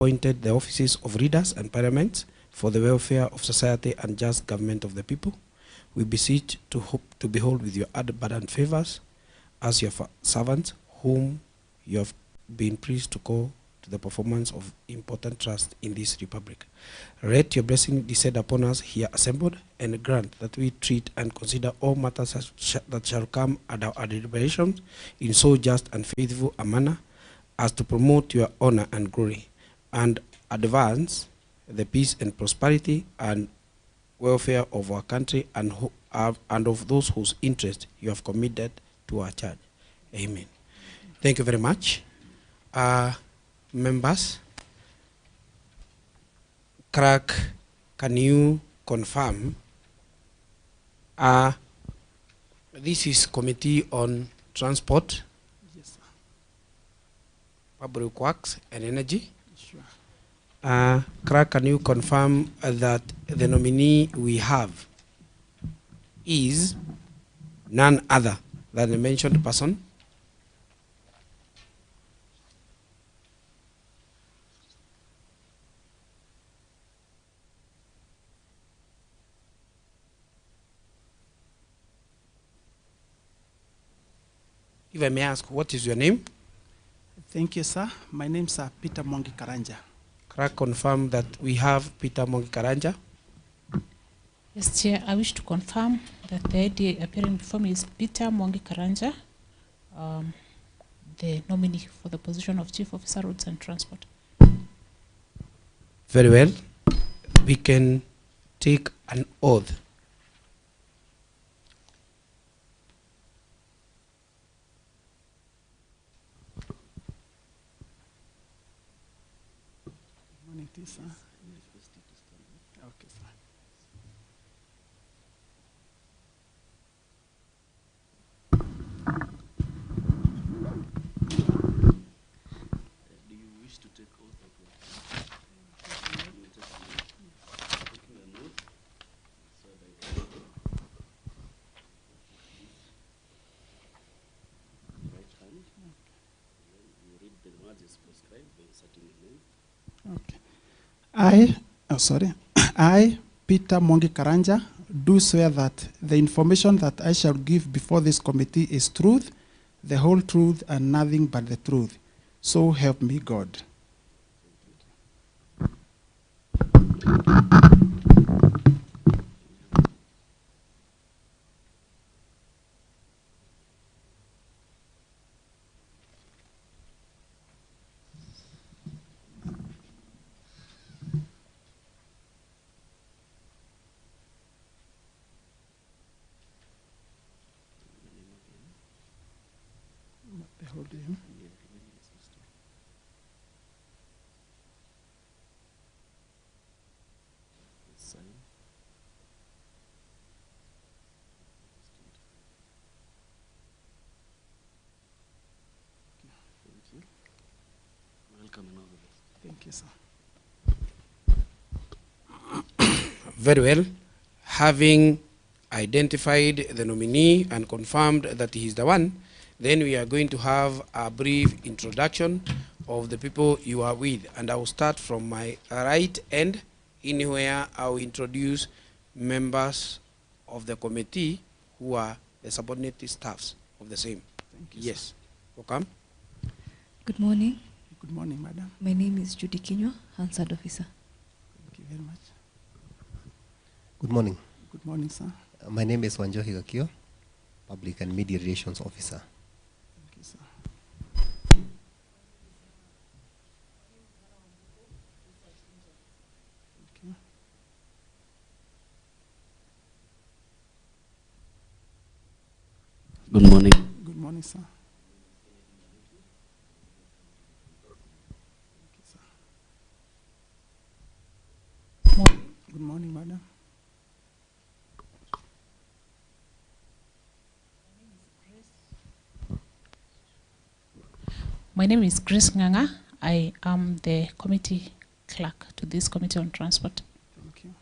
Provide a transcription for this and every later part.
appointed the offices of readers and parliaments for the welfare of society and just government of the people. We beseech to hope to behold with your abundant favors as your servants, whom you have been pleased to call to the performance of important trust in this republic. Let your blessing descend upon us here assembled, and grant that we treat and consider all matters that shall come at our deliberations in so just and faithful a manner as to promote your honor and glory, and advance the peace and prosperity and welfare of our country and of those whose interest you have committed to our charge. Amen. Thank you very much. Members, Crack, can you confirm? This is Committee on Transport, Yes, sir. Public Works and Energy. Sure. Crack, can you confirm that the nominee we have is none other than the mentioned person? If I may ask, what is your name? Thank you, sir. My name is Peter Mwangi Karanja. Crack, confirm that we have Peter Mwangi Karanja. Yes, Chair, I wish to confirm that the ID appearing before me is Peter Mwangi Karanja, the nominee for the position of Chief Officer, Roads and Transport. Very well. We can take an oath. Morning, sir. Okay, sir. Do you wish to take oath of what? Taking an oath. So that right hand. Then you read the words as prescribed by inserting your name. Okay. I, Peter Mwangi Karanja, do swear that the information that I shall give before this committee is truth, the whole truth, and nothing but the truth. So help me God. Hold him. Sign. Thank you. Welcome and all the best. Thank you, sir. Very well. Having identified the nominee and confirmed that he is the one, then we are going to have a brief introduction of the people you are with. And I will start from my right end, in where I will introduce members of the committee who are the subordinate staffs of the same. Thank you, Yes. sir. Welcome. Good morning. Good morning, madam. My name is Judy Kinywa, Hansard Officer. Thank you very much. Good morning. Good morning, sir. My name is Wanjohi Gakio, Public and Media Relations Officer. Thank you, sir. Thank you. Good morning. Good morning, sir. Thank you, sir. Good morning, madam. My name is Grace Nganga. I am the committee clerk to this Committee on Transport. Thank you.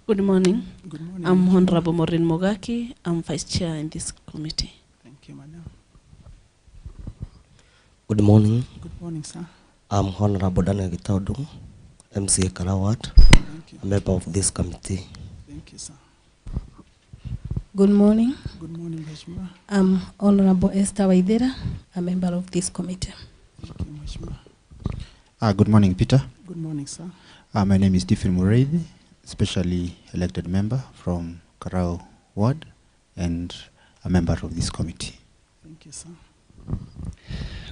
Good morning. Good morning. I'm Honorable Maureen Mogaki. I'm Vice Chair in this committee. Thank you, madam. Good morning. Good morning, sir. I'm Honorable Daniel Gitaudu, MCA Karawat, Thank you. a member of this committee. Thank you, sir. Good morning. Good morning, Mheshimiwa. I'm Honorable Esther Waidera, a member of this committee. Thank you, Mheshimiwa. Good morning, Peter. Good morning, sir. My name is Stephen Mureithi, specially elected member from Karao Ward and a member of this committee. Thank you, sir.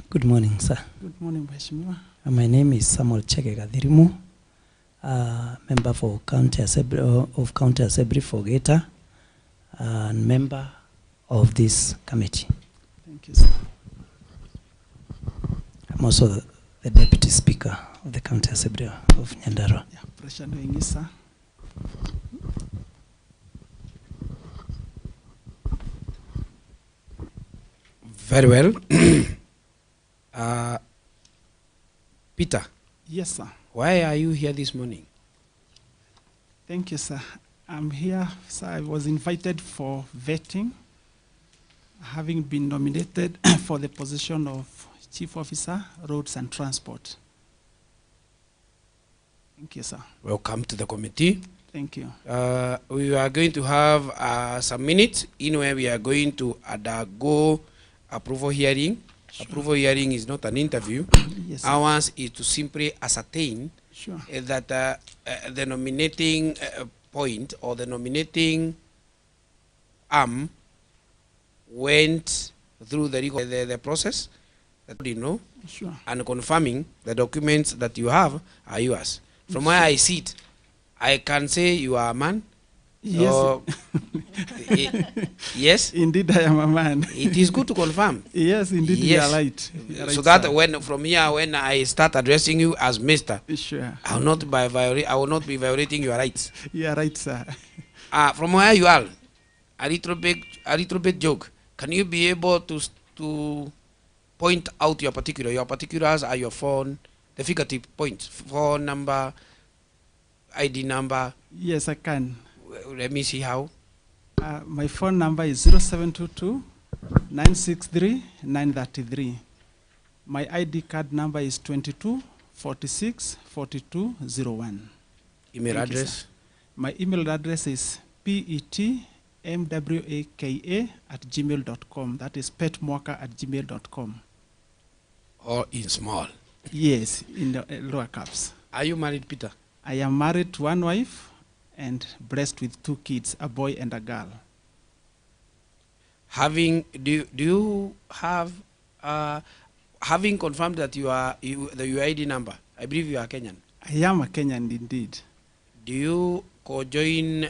Good morning, sir. Good morning, Mheshimiwa. My name is Samuel Chege Gathirimu, member for County Assembly of County Assembly for Geta, and member of this committee. Thank you, sir. I'm also the Deputy Speaker of the County Assembly of Nyandarua. Yeah, pressure doing, sir. Very well. Peter. Yes, sir. Why are you here this morning? Thank you, sir. I'm here, sir. I was invited for vetting, having been nominated for the position of Chief Officer, Roads and Transport. Thank you, sir. Welcome to the committee. Thank you. We are going to have some minutes in where we are going to undergo approval hearing. Sure. Approval hearing is not an interview. Yes, sir. Ours is to simply ascertain that the nominating point or the nominating arm went through the process that you know, and confirming the documents that you have are yours. From where I sit, I can say you are a man. Yes. Yes. Indeed, I am a man. It is good to confirm. Yes, indeed, yes. You are right. You are right, so that sir. when from here, when I start addressing you as Mister, sure, I will not be violating your rights. You are right, sir. From where you are, a little bit joke. Can you be able to point out your particulars? Your particulars are your phone, the figurative points, phone number, ID number. Yes, I can. Let me see how. My phone number is 0722 963 933. My ID card number is 22 46 42 01. Email address? My email address is petmwaka@gmail.com. That is petmwaka@gmail.com. Or in small? Yes, in the lower caps. Are you married, Peter? I am married to one wife and blessed with 2 kids, a boy and a girl. Do you have having confirmed that you are your ID number? I believe you are Kenyan. I am a Kenyan indeed. Do you co-join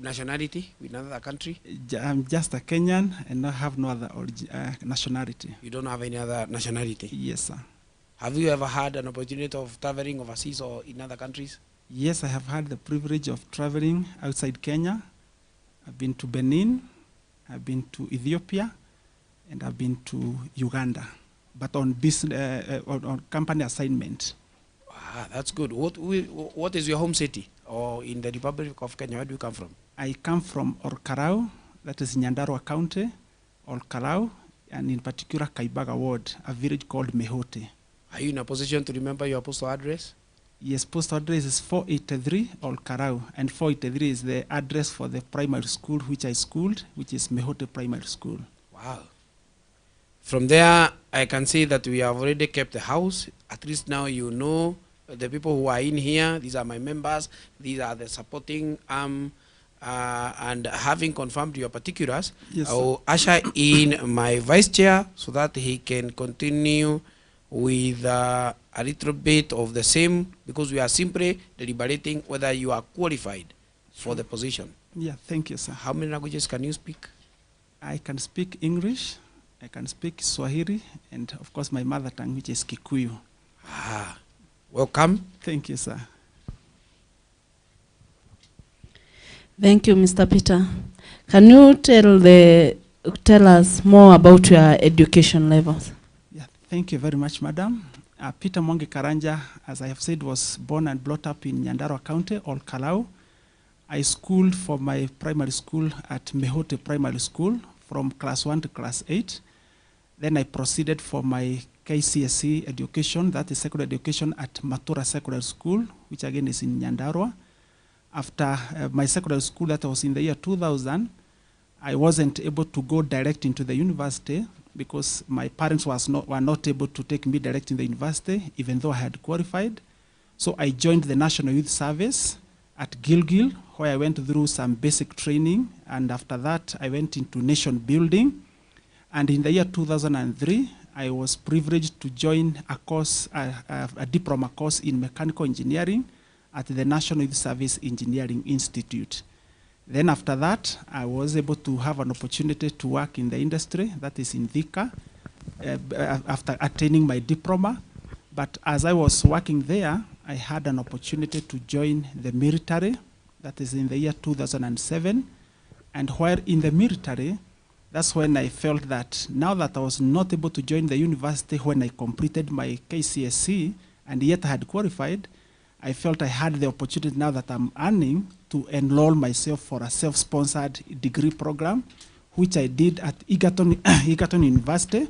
nationality with another country? I'm just a Kenyan and I have no other nationality. You don't have any other nationality? Yes, sir. Have you ever had an opportunity of traveling overseas or in other countries? Yes, I have had the privilege of traveling outside Kenya. I've been to Benin, I've been to Ethiopia, and I've been to Uganda, but on business, on company assignment. Ah, that's good. What is your home city? Or in the Republic of Kenya, where do you come from? I come from Orkarau, that is Nyandarua County, Orkarau, and in particular Kaibaga Ward, a village called Mehote. Are you in a position to remember your postal address? Yes, postal address is 483 Orkarau, and 483 is the address for the primary school which I schooled, which is Mehote Primary School. Wow. From there, I can see that we have already kept the house. At least now you know the people who are in here. These are my members. These are the supporting and having confirmed your particulars, yes, I will usher in my vice chair so that he can continue with a little bit of the same, because we are simply deliberating whether you are qualified for the position. Yeah, thank you, sir. How many languages can you speak? I can speak English, I can speak Swahili, and of course my mother tongue, which is Kikuyu. Ah, welcome. Thank you, sir. Thank you, Mr. Peter. Can you tell us more about your education levels? Yeah, thank you very much, madam. Peter Mwangi Karanja, as I have said, was born and brought up in Nyandarua County, Kalau. I schooled for my primary school at Mehote Primary School from class 1 to class 8. Then I proceeded for my KCSE education, that is secondary education at Matura Secondary School, which again is in Nyandarua. After my secondary school, that was in the year 2000, I wasn't able to go direct into the university because my parents were not able to take me direct in the university, even though I had qualified. So I joined the National Youth Service at Gilgil, where I went through some basic training, and after that I went into nation building. And in the year 2003, I was privileged to join a course, a diploma course in mechanical engineering at the National Youth Service Engineering Institute. Then after that, I was able to have an opportunity to work in the industry, that is in Thika, after attaining my diploma. But as I was working there, I had an opportunity to join the military, that is in the year 2007. And while in the military, that's when I felt that now that I was not able to join the university when I completed my KCSE, and yet I had qualified, I felt I had the opportunity now that I'm earning to enroll myself for a self-sponsored degree program, which I did at Egerton University,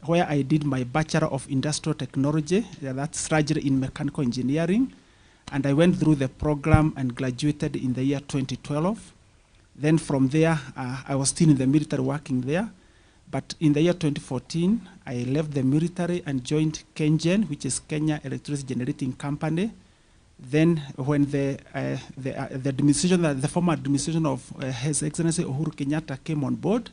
where I did my Bachelor of Industrial Technology, that's largely in mechanical engineering. And I went through the program and graduated in the year 2012. Then from there, I was still in the military working there. But in the year 2014, I left the military and joined KenGen, which is Kenya Electricity Generating Company. Then when the former administration of His Excellency Uhuru Kenyatta came on board,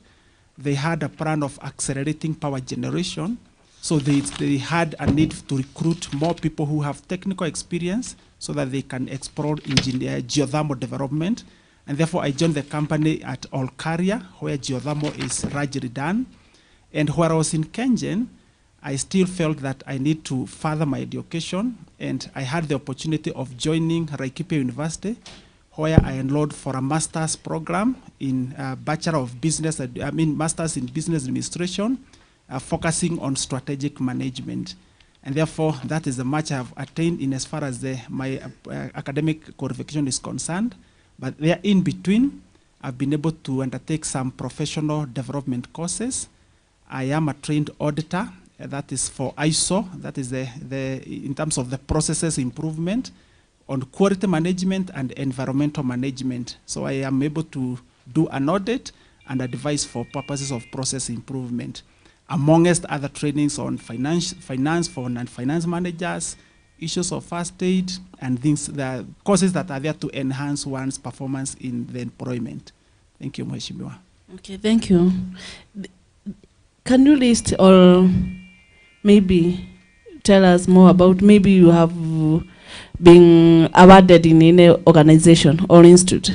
they had a plan of accelerating power generation. So they had a need to recruit more people who have technical experience so that they can explore geothermal development. And therefore, I joined the company at Olkaria, where geothermal is largely done. And where I was in KenGen, I still felt that I need to further my education, and I had the opportunity of joining Laikipia University, where I enrolled for a master's program in Bachelor of Business, Master's in Business Administration, focusing on strategic management. And therefore, that is the much I have attained in as far as my academic qualification is concerned. But there in between, I've been able to undertake some professional development courses. I am a trained auditor. That is for ISO, that is in terms of the processes improvement on quality management and environmental management. So I am able to do an audit and advise for purposes of process improvement, amongst other trainings on finance for non-finance managers, issues of first aid, and things, the courses that are there to enhance one's performance in the employment. Thank you, Mheshimiwa. Okay, thank you. Can you list or maybe tell us more about, maybe you have been awarded in any organization or institute?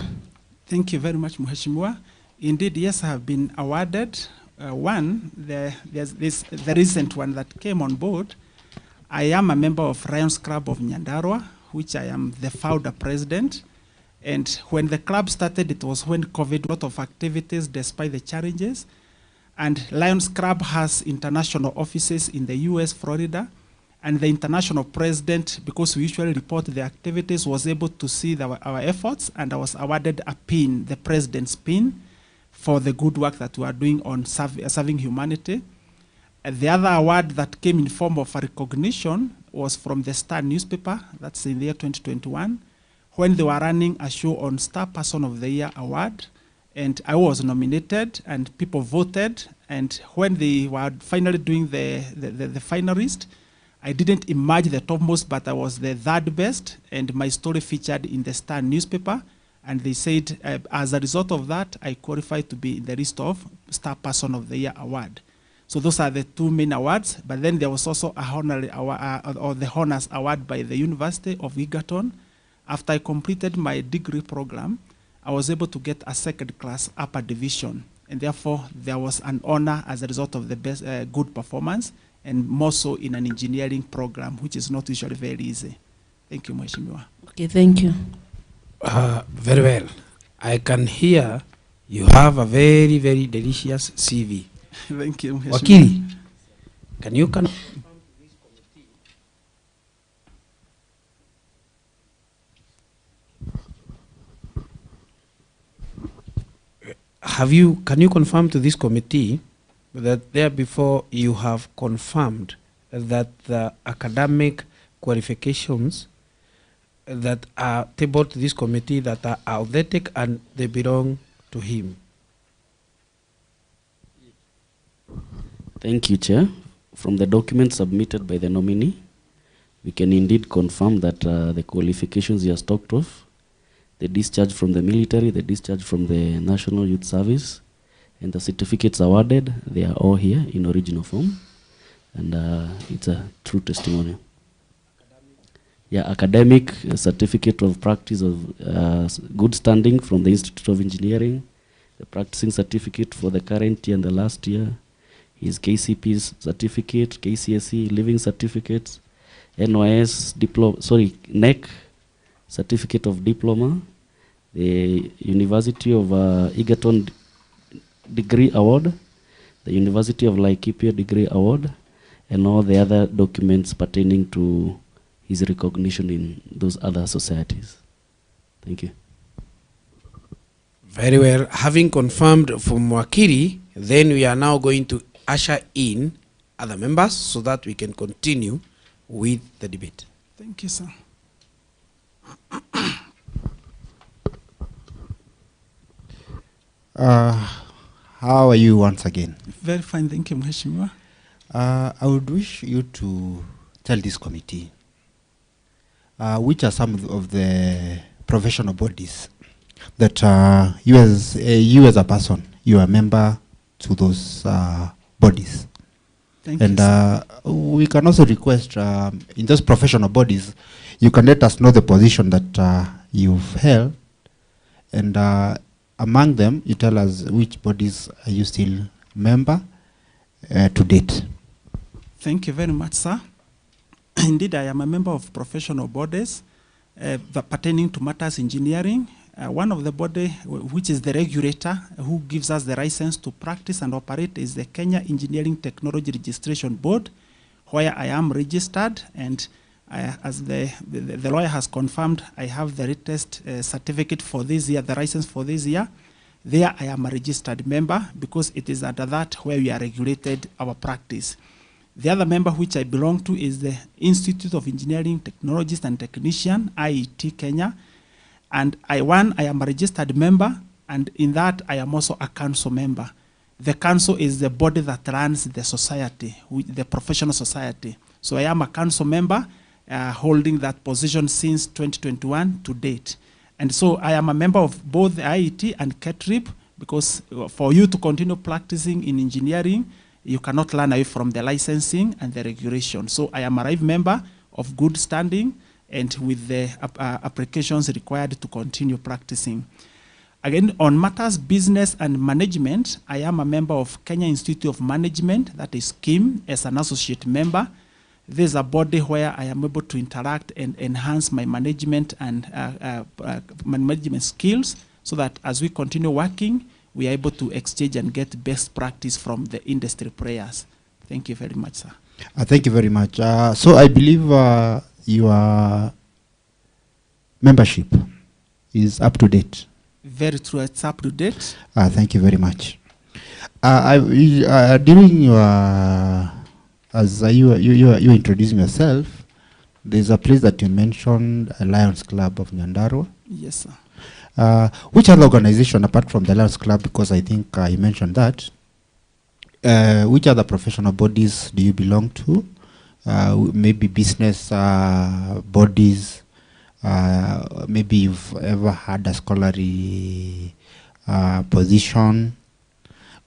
Thank you very much, Mheshimiwa. Indeed, yes, I have been awarded. There's the recent one that came on board. I am a member of Lions Club of Nyandarua, which I am the founder president. And when the club started, it was when COVID, a lot of activities despite the challenges. And Lions Club has international offices in the US, Florida, and the international president, because we usually report the activities, was able to see our efforts, and I was awarded a pin, the president's pin, for the good work that we are doing on serving humanity. The other award that came in form of a recognition was from the Star newspaper, that's in the year 2021, when they were running a show on Star Person of the Year award. And I was nominated, and people voted. And when they were finally doing the finalist, I didn't emerge the topmost, but I was the third best, and my story featured in the Star newspaper. And they said, as a result of that, I qualified to be in the list of Star Person of the Year award. So those are the two main awards. But then there was also a honorary award, or the honors award by the University of Egerton. After I completed my degree program, I was able to get a second-class upper division, and therefore there was an honor as a result of the best, good performance, and more so in an engineering program, which is not usually very easy. Thank you, Mheshimiwa. Okay, thank you. Very well. I can hear you have a very, very delicious CV. Thank you, Mheshimiwa. Wakili, can you can you confirm to this committee that there before you have confirmed that the academic qualifications that are tabled to this committee that are authentic and they belong to him. Thank you, Chair. From the documents submitted by the nominee, we can indeed confirm that the qualifications he has talked of, the discharge from the military, the discharge from the National Youth Service, and the certificates awarded, they are all here in original form. And it's a true testimony. Yeah, academic certificate of practice of good standing from the Institute of Engineering, the practicing certificate for the current year and the last year, his KCP's certificate, KCSE, living certificates, NEC certificate of diploma, the University of Egerton degree award, the University of Laikipia degree award, and all the other documents pertaining to his recognition in those other societies. Thank you. Very well. Having confirmed from Wakiri, then we are now going to usher in other members so that we can continue with the debate. Thank you, sir. How are you once again? Very fine, thank you, Mheshimiwa. I would wish you to tell this committee which are some of the professional bodies that you as a person, you are a member to those bodies. Thank you, and we can also request in those professional bodies, you can let us know the position that you've held, and among them, you tell us which bodies are you still member to date. Thank you very much, sir. Indeed, I am a member of professional bodies pertaining to matters engineering. One of the body, which is the regulator who gives us the license to practice and operate, is the Kenya Engineering Technology Registration Board, where I am registered, and as the lawyer has confirmed, I have the latest certificate for this year, the license for this year. There I am a registered member because it is under that where we are regulated our practice. The other member which I belong to is the Institute of Engineering Technologists and Technician, IET Kenya. And I am a registered member, and in that I am also a council member. The council is the body that runs the society, the professional society. So I am a council member holding that position since 2021 to date. And so I am a member of both the IET and KETRIP, because for you to continue practicing in engineering, you cannot learn away from the licensing and the regulation. So I am a live member of good standing and with the applications required to continue practicing. Again, on matters business and management, I am a member of Kenya Institute of Management, that is KIM, as an associate member. There's a body where I am able to interact and enhance my management and management skills, so that as we continue working, we are able to exchange and get best practice from the industry players. Thank you very much, sir. Thank you very much. So I believe your membership is up to date. Very true, it's up to date. Thank you very much. During your, as you introducing yourself, there's a place that you mentioned, a Lions Club of Nyandarua. Yes, sir. Which other organization apart from the Lions Club, because I think you mentioned that, which other professional bodies do you belong to? Maybe business bodies, maybe you've ever had a scholarly position,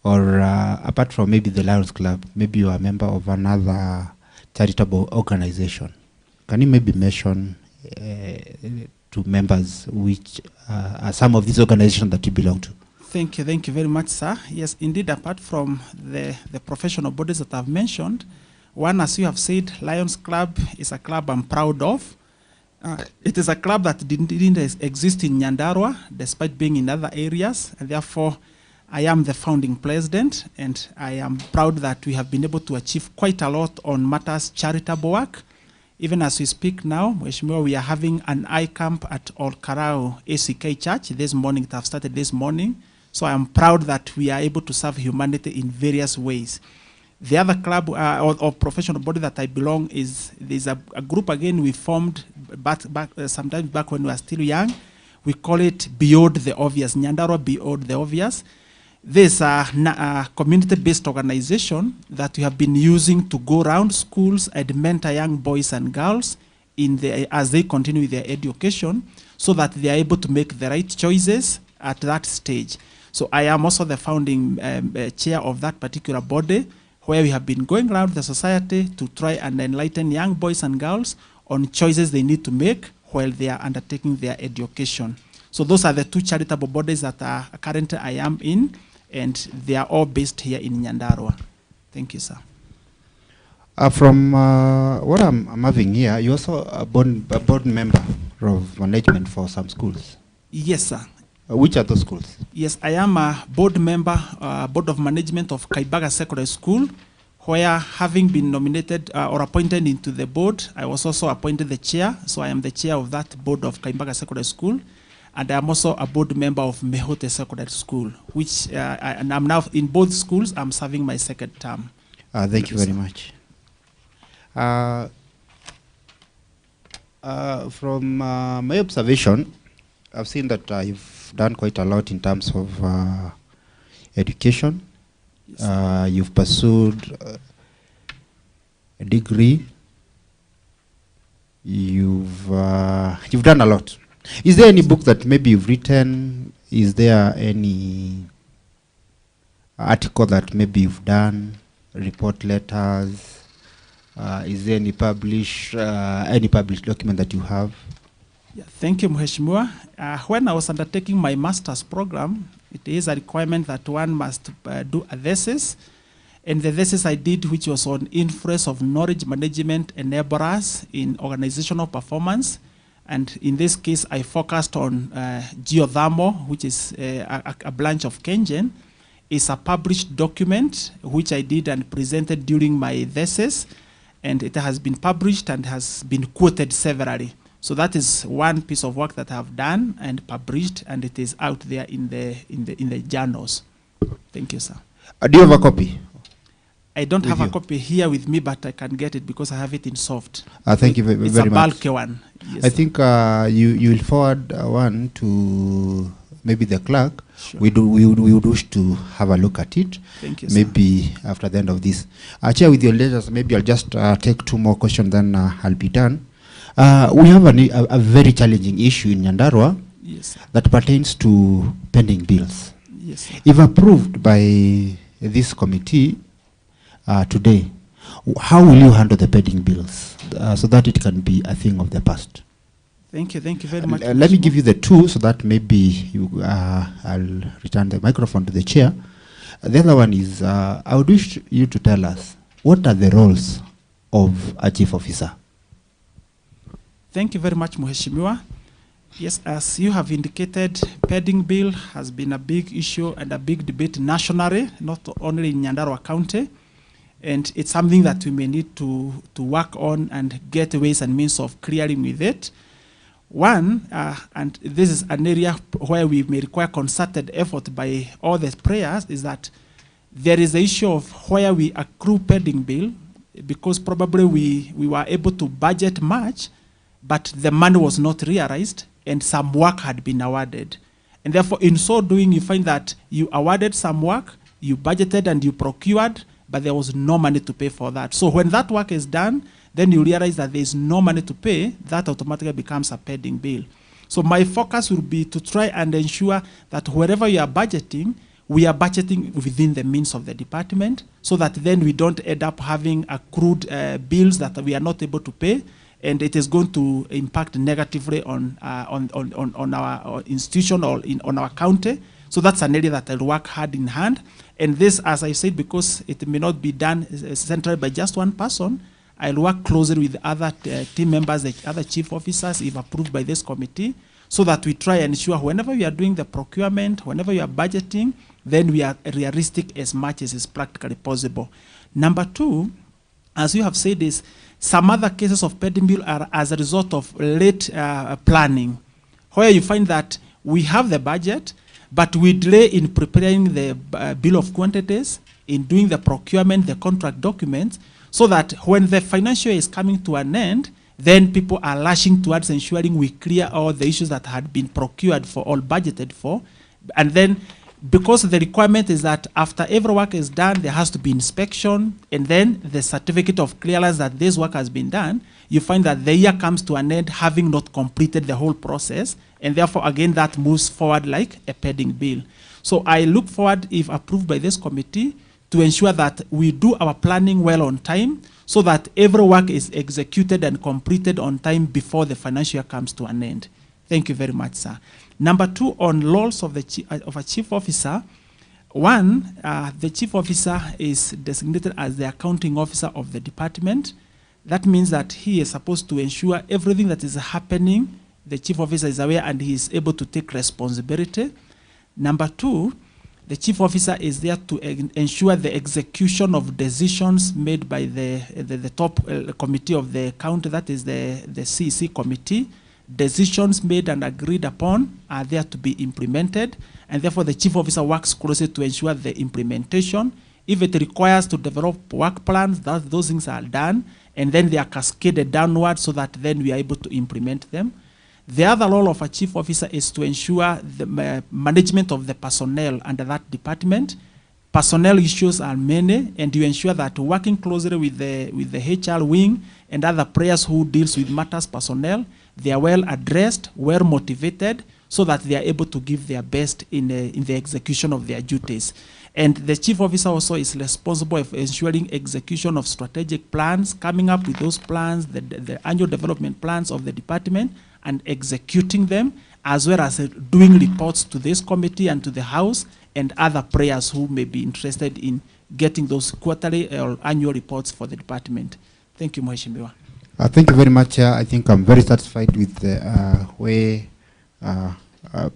or apart from maybe the Lions Club, maybe you are a member of another charitable organization. Can you maybe mention to members which are some of these organizations that you belong to? Thank you very much, sir. Yes, indeed, apart from the professional bodies that I've mentioned, one, as you have said, Lions Club is a club I'm proud of. It is a club that didn't exist in Nyandarua, despite being in other areas, and therefore I am the founding president, and I am proud that we have been able to achieve quite a lot on matters charitable work. Even as we speak now, Mheshimiwa, we are having an eye camp at Olkarao ACK Church this morning. It has started this morning. So I am proud that we are able to serve humanity in various ways. The other club or professional body that I belong there's a group again we formed sometimes back when we were still young. We call it Beyond the Obvious, Nyandarua Beyond the Obvious. This is a community-based organization that we have been using to go around schools and mentor young boys and girls as they continue their education, so that they are able to make the right choices at that stage. So I am also the founding chair of that particular body, where we have been going around the society to try and enlighten young boys and girls on choices they need to make while they are undertaking their education. So those are the two charitable bodies that currently I am in, and they are all based here in Nyandarua. Thank you, sir. From what I'm having here, you're also a board member of management for some schools. Yes, sir. Which are those schools? Yes, I am a board member, board of management of Kaibaga Secondary School, where having been nominated or appointed into the board, I was also appointed the chair. So I am the chair of that board of Kaibaga Secondary School. And I am also a board member of Mehote Secondary School, which and I'm now in both schools. I'm serving my second term. Thank you very much. From my observation, I've seen that you've done quite a lot in terms of education. Yes. You've pursued a degree. You've done a lot. Is there any book that maybe you've written? Is there any article that maybe you've done? Report letters? Is there any published document that you have? Yeah, thank you, Mheshimiwa. When I was undertaking my master's program, it is a requirement that one must do a thesis. And the thesis I did, which was on influence of knowledge management enablers in organizational performance. And in this case, I focused on geothermal, which is a branch of Kengen. It's a published document, which I did and presented during my thesis. And it has been published and has been quoted severally. So that is one piece of work that I have done and published, and it is out there in the journals. Thank you, sir. Do you have a copy? I don't have a copy here with me, but I can get it because I have it in soft. Thank you very much. It's a bulky one. Yes, I think you will forward one to maybe the clerk. Sure. We would wish to have a look at it. Thank you, maybe sir. After the end of this. Chair, with your letters, maybe I'll just take two more questions, then I'll be done. We have a very challenging issue in Nyandarua, yes, that pertains to pending bills. Yes, sir. If approved by this committee today, how will you handle the pending bills so that it can be a thing of the past? Thank you very much. Let me give you the two so that maybe I'll return the microphone to the chair. The other one is, I would wish you to tell us, what are the roles of a chief officer? Thank you very much, Mheshimiwa. Yes, as you have indicated, pending bill has been a big issue and a big debate nationally, not only in Nyandarua County. And it's something that we may need to work on and get ways and means of clearing with it. One, and this is an area where we may require concerted effort by all the players, is that there is the issue of where we accrue pending bill, because probably we were able to budget much, but the money was not realized and some work had been awarded. And therefore, in so doing, you find that you awarded some work, you budgeted and you procured, but there was no money to pay for that. So when that work is done, then you realize that there is no money to pay, that automatically becomes a pending bill. So my focus will be to try and ensure that wherever you are budgeting, we are budgeting within the means of the department, so that then we don't end up having accrued bills that we are not able to pay, and it is going to impact negatively on our institution or on our county. So that's an area that I'll work hand in hand. And this, as I said, because it may not be done centrally by just one person, I'll work closely with other team members, the other chief officers, if approved by this committee, so that we try and ensure whenever we are doing the procurement, whenever we are budgeting, then we are realistic as much as is practically possible. Number two, as you have said, is some other cases of pending bill are as a result of late planning, where you find that we have the budget, but we delay in preparing the bill of quantities, in doing the procurement, the contract documents, so that when the financial year is coming to an end, then people are rushing towards ensuring we clear all the issues that had been procured for, all budgeted for. And then because the requirement is that after every work is done, there has to be inspection, and then the certificate of clearance that this work has been done, you find that the year comes to an end having not completed the whole process, and therefore, again, that moves forward like a pending bill. So I look forward, if approved by this committee, to ensure that we do our planning well on time, so that every work is executed and completed on time before the financial year comes to an end. Thank you very much, sir. Number 2, on roles of a chief officer. 1, the chief officer is designated as the accounting officer of the department. That means that he is supposed to ensure everything that is happening, the chief officer is aware and he is able to take responsibility. Number 2, the chief officer is there to ensure the execution of decisions made by the top committee of the county, that is the CEC committee. Decisions made and agreed upon are there to be implemented, and therefore the chief officer works closely to ensure the implementation. If it requires to develop work plans, those things are done, and then they are cascaded downwards so that then we are able to implement them. The other role of a chief officer is to ensure the management of the personnel under that department. Personnel issues are many, and you ensure that working closely with the HR wing and other players who deals with matters personnel, they are well addressed, well motivated, so that they are able to give their best in the execution of their duties. And the chief officer also is responsible for ensuring execution of strategic plans, coming up with those plans, the annual development plans of the department, and executing them, as well as doing reports to this committee and to the House and other players who may be interested in getting those quarterly or annual reports for the department. Thank you, Mheshimiwa. Thank you very much. I think I'm very satisfied with the way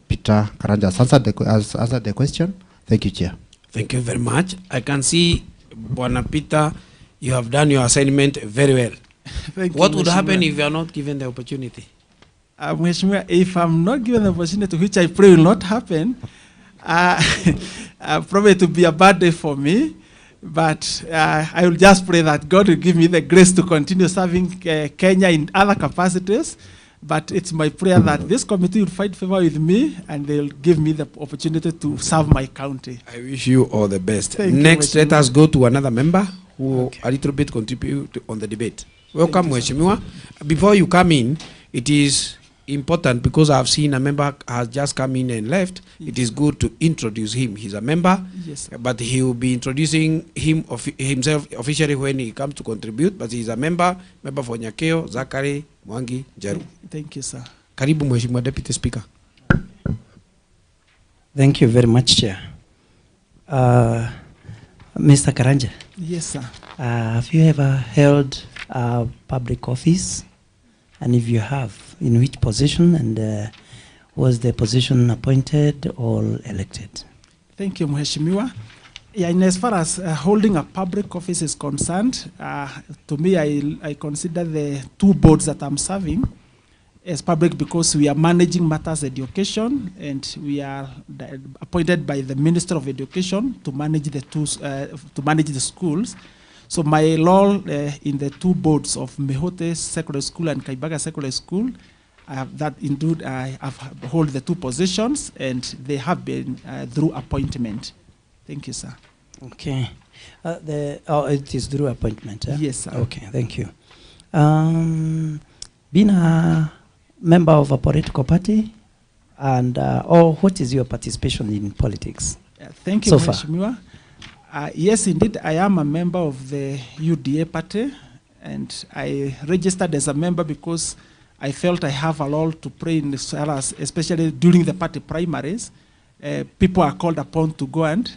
Peter Karanja has answered the question. Thank you, Chair. Thank you very much. I can see, Bwana Peter, you have done your assignment very well. Thank What you, would happen Mheshimiwa. if you are not given the opportunity? Mheshimiwa, if I'm not given the opportunity, which I pray will not happen, probably it will be a bad day for me. But I will just pray that God will give me the grace to continue serving Kenya in other capacities. But it's my prayer that this committee will find favor with me and they'll give me the opportunity to serve my county. I wish you all the best. Thank you, Next, let Mheshimiwa. us go to another member who a little bit contribute on the debate. Welcome, Mheshimiwa. Before you come in, it is important because I've seen a member has just come in and left. Yes. It is good to introduce him. He's a member, Yes, sir. but he will be introducing himself officially when he comes to contribute. But he's a member for Nyakeo, Zachary, Mwangi, Jeru. Thank you, sir. Karibu, Mheshimiwa Deputy Speaker. Thank you very much, Chair. Mr. Karanja, Yes, sir. have you ever held a public office? And if you have, in which position, and was the position appointed or elected? Thank you, Mheshimiwa. Yeah, and as far as holding a public office is concerned, to me, I consider the 2 boards that I'm serving as public because we are managing matters education, and we are appointed by the Minister of Education to manage the schools. So my role in the 2 boards of Mehote Secondary School and Kaibaga Secondary School, I have hold the 2 positions, and they have been through appointment. Thank you, sir. Okay. It is through appointment, eh? Yes, sir. Okay, thank you. Being a member of a political party, and or what is your participation in politics? Thank you, So far. Mheshimiwa. Yes, indeed, I am a member of the UDA party, and I registered as a member because I felt I have a role to play in the areas, especially during the party primaries. People are called upon to go and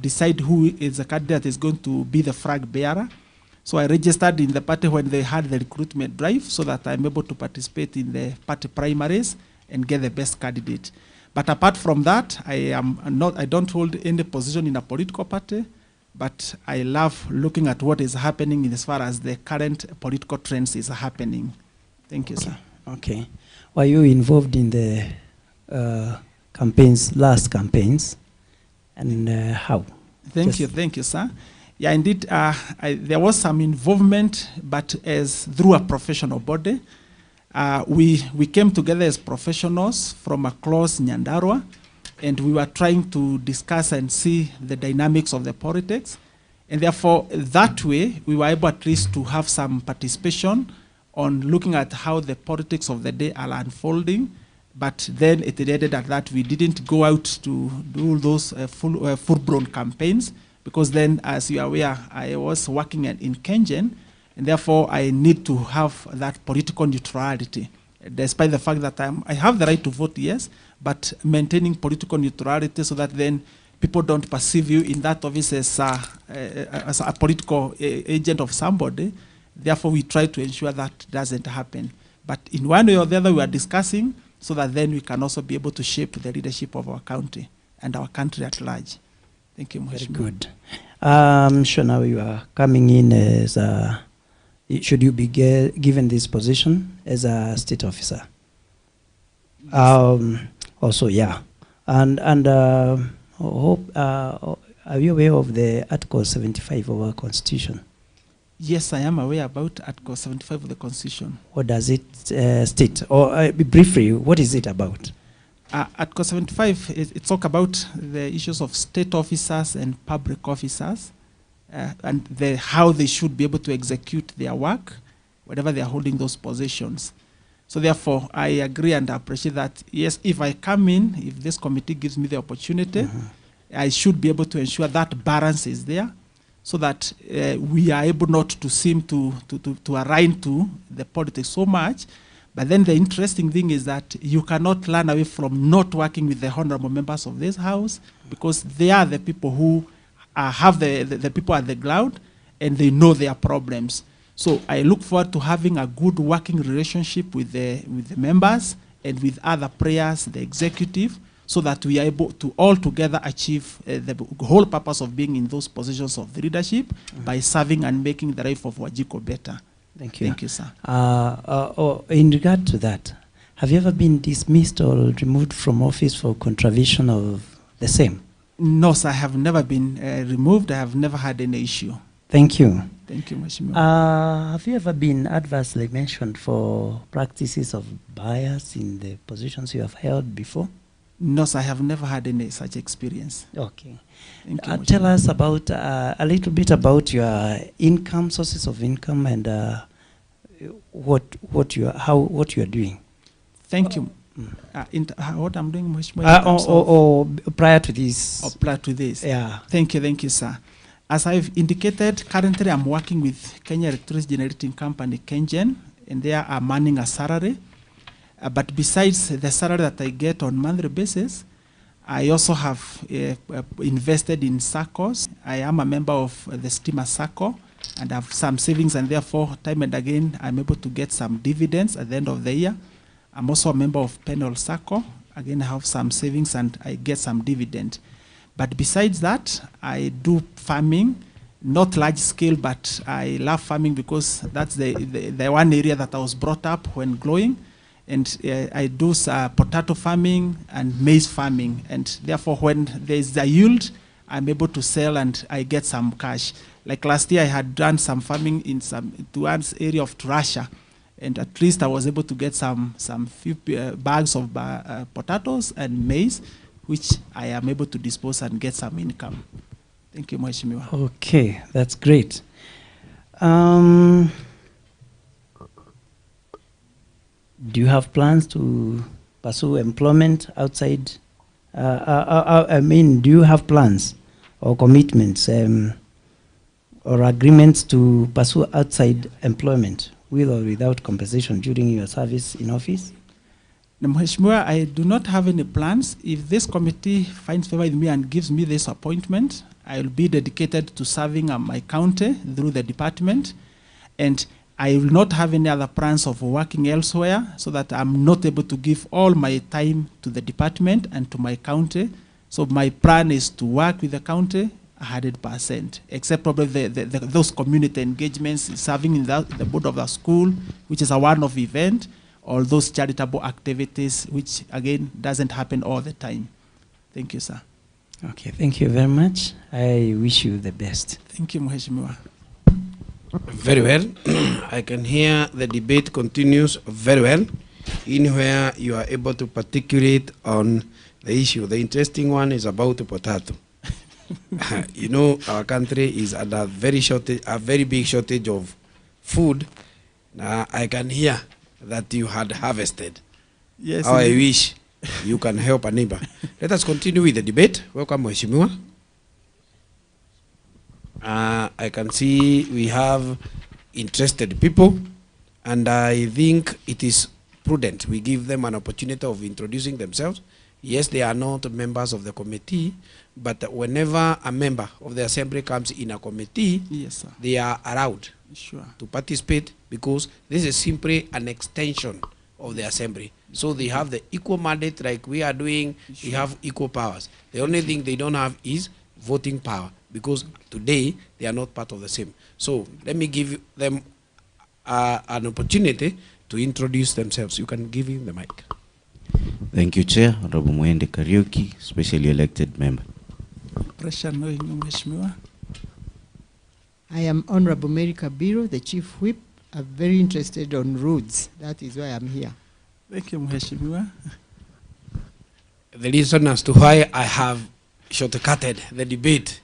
decide who is the candidate that is going to be the flag bearer. So I registered in the party when they had the recruitment drive so that I'm able to participate in the party primaries and get the best candidate. But apart from that, I don't hold any position in a political party, but I love looking at what is happening in as far as the current political trends is happening. Thank you, sir. Okay. Were you involved in the last campaigns, and how? Thank you, sir. Yeah, indeed, there was some involvement, but as through a professional body. We came together as professionals from across Nyandarua, and we were trying to discuss and see the dynamics of the politics. And therefore, that way, we were able at least to have some participation on looking at how the politics of the day are unfolding. But then it ended at that we didn't go out to do those full-blown campaigns, because then, as you are aware, I was working in Kengen, and therefore I need to have that political neutrality, despite the fact that I have the right to vote, yes, but maintaining political neutrality so that then people don't perceive you in that office as a political agent of somebody. Therefore, we try to ensure that doesn't happen. But in one way or the other, we are discussing so that then we can also be able to shape the leadership of our county and our country at large. Thank you, Very Mheshimiwa. good. Sure, now you are coming in as a, should you be given this position as a state officer? Also, yeah. And hope, are you aware of the Article 75 of our Constitution? Yes, I am aware about Article 75 of the Constitution. What does it state? Or briefly, what is it about? Article 75, it talks about the issues of state officers and public officers, and how they should be able to execute their work, whatever they are holding those positions. So therefore, I agree and appreciate that, yes, if I come in, if this committee gives me the opportunity, I should be able to ensure that balance is there, so that we are able not to seem to align to the politics so much. But then the interesting thing is that you cannot run away from not working with the honorable members of this house, because they are the people who have the people at the ground, and they know their problems. So I look forward to having a good working relationship with the members and with other players, the executive, so that we are able to all together achieve the whole purpose of being in those positions of leadership by serving and making the life of Wajiko better. Thank you. Thank you, sir. In regard to that, have you ever been dismissed or removed from office for contravention of the same? No, sir, I have never been removed. I have never had any issue. Thank you. Thank you, Mheshimiwa. Have you ever been adversely mentioned for practices of bias in the positions you have held before? No, sir, I have never had any such experience. Okay. Thank you, Tell us about a little bit about your income, sources of income, and what you are doing. Thank you. What I'm doing, Mheshimiwa. Prior to this. Or prior to this. Yeah. Thank you, sir. As I've indicated, currently I'm working with Kenya Electricity Generating Company, Kengen, and they are manning a salary. But besides the salary that I get on monthly basis, I also have invested in SACCOs. I am a member of the Steamer SACCO and have some savings, and therefore, time and again, I'm able to get some dividends at the end of the year. I'm also a member of Penal SACCO. Again, I have some savings and I get some dividend. But besides that, I do farming, not large scale, but I love farming because that's the one area that I was brought up when growing. And I do potato farming and maize farming. And therefore, when there's a yield, I'm able to sell and I get some cash. Like last year, I had done some farming in towards area of Russia. And at least I was able to get some few bags of potatoes and maize, which I am able to dispose and get some income. Thank you, Mheshimiwa. Okay, that's great. Do you have plans to pursue employment outside? I mean, do you have plans or commitments or agreements to pursue outside employment with or without compensation during your service in office? Mheshimiwa, I do not have any plans. If this committee finds favor with me and gives me this appointment, I will be dedicated to serving my county through the department, and I will not have any other plans of working elsewhere, so that I'm not able to give all my time to the department and to my county. So my plan is to work with the county 100%, except probably those community engagements, serving in the board of the school, which is a one-off event, or those charitable activities, which again doesn't happen all the time. Thank you, sir. Okay, thank you very much. I wish you the best. Thank you, Mheshimiwa. Very well. I can hear the debate continues very well, in where you are able to particulate on the issue. The interesting one is about potato. You know, our country is under a very big shortage of food. I can hear that you had harvested. Yes. How I wish you can help a neighbor. Let us continue with the debate. Welcome, Mheshimiwa. I can see we have interested people, and I think it is prudent we give them an opportunity of introducing themselves. Yes, they are not members of the committee, but whenever a member of the assembly comes in a committee, yes, sir, they are allowed to participate, because this is simply an extension of the assembly. So they have the equal mandate like we are doing. They have equal powers. The only thing they don't have is voting power, because today they are not part of the same. So let me give them an opportunity to introduce themselves. You can give him the mic. Thank you, Chair. Honorable Mwende Kariuki, specially elected member. Pressure knowing you, Mheshimiwa. I am Honorable Mary Kabiro, the Chief Whip. I'm very interested on roads. That is why I'm here. Thank you, Mheshimiwa. The reason as to why I have shortcutted the debate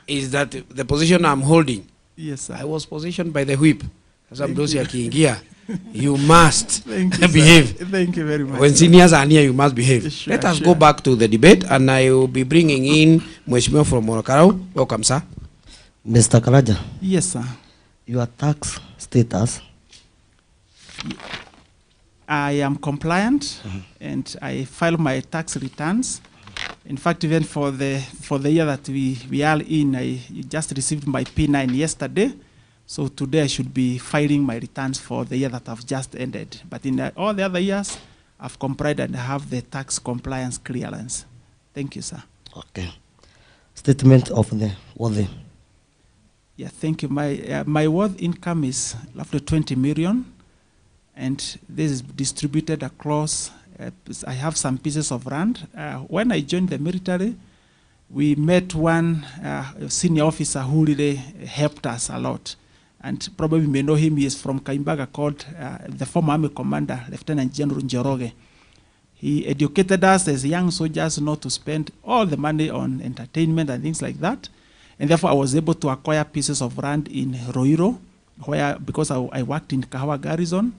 is that the position I'm holding, yes, sir, I was positioned by the whip. Thank you. You must Thank you, behave. sir. Thank you very much. When seniors are near, you must behave. Sure, Let us sure. go back to the debate, and I will be bringing in Mheshimiwa from Morokarao. Welcome, sir. Mr. Karaja. Yes, sir. Your tax status? I am compliant, and I file my tax returns. In fact, even for the year that we are in, I just received my P9 yesterday. So today I should be filing my returns for the year that I've just ended. But in all the other years, I've complied and have the tax compliance clearance. Thank you, sir. Okay. Statement of the worthy. Yeah, thank you. My worth income is roughly 20 million, and this is distributed across. I have some pieces of land. When I joined the military, we met one senior officer who really helped us a lot. And probably you may know him. He is from Kaimbaga, called the former Army Commander, Lieutenant General Njoroge. He educated us as young soldiers not to spend all the money on entertainment and things like that. And therefore, I was able to acquire pieces of land in Roiro, where, because I worked in Kahawa Garrison,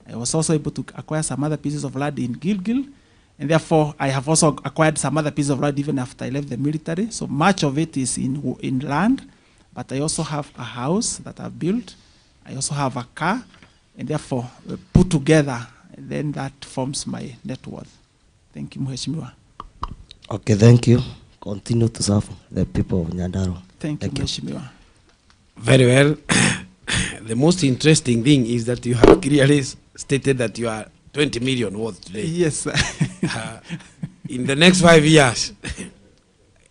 I was also able to acquire some other pieces of land in Gilgil. And therefore, I have also acquired some other pieces of land even after I left the military. So much of it is in land. But I also have a house that I've built. I also have a car. And therefore, put together, and then that forms my net worth. Thank you, Mheshimiwa. Okay, thank you. Continue to serve the people of Nyandarua. Thank you, Mheshimiwa. Very well. The most interesting thing is that you have clearly stated that you are 20 million worth today. Yes, sir. In the next 5 years,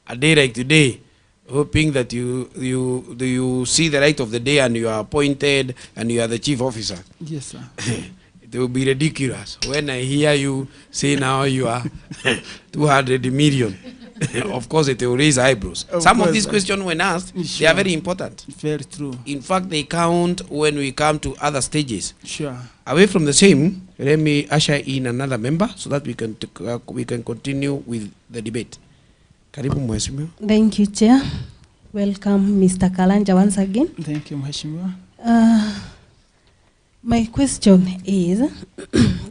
a day like today, hoping that you see the light of the day and you are appointed and you are the chief officer. Yes, sir. It will be ridiculous when I hear you say now you are 200 million. Of course, it will raise eyebrows. Some of these questions, when asked, they are very important. Very true. In fact, they count when we come to other stages. Sure. Away from the same, let me usher in another member so that we can continue with the debate. Karibu Mheshimiwa. Thank you, Chair. Welcome, Mr. Kalanja, once again. Thank you, Mheshimiwa. My question is,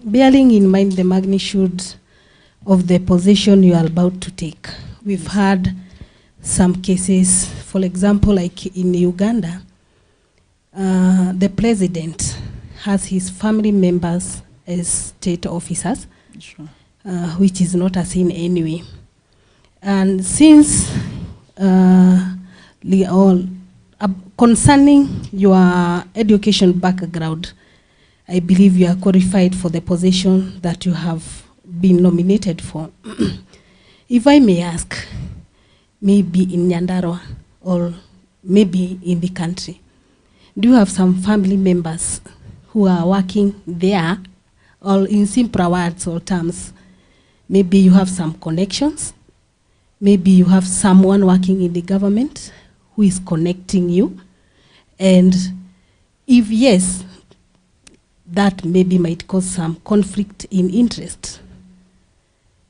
bearing in mind the magnitude of the position you are about to take, we've had some cases, for example, like in Uganda, the president has his family members as state officers, Sure. Which is not a sin anyway. And since concerning your education background, I believe you are qualified for the position that you have been nominated for. If I may ask, maybe in Nyandarua or maybe in the country, do you have some family members who are working there, or in simpler words or terms, maybe you have some connections? maybe you have someone working in the government who is connecting you, and if yes, that maybe might cause some conflict in interest.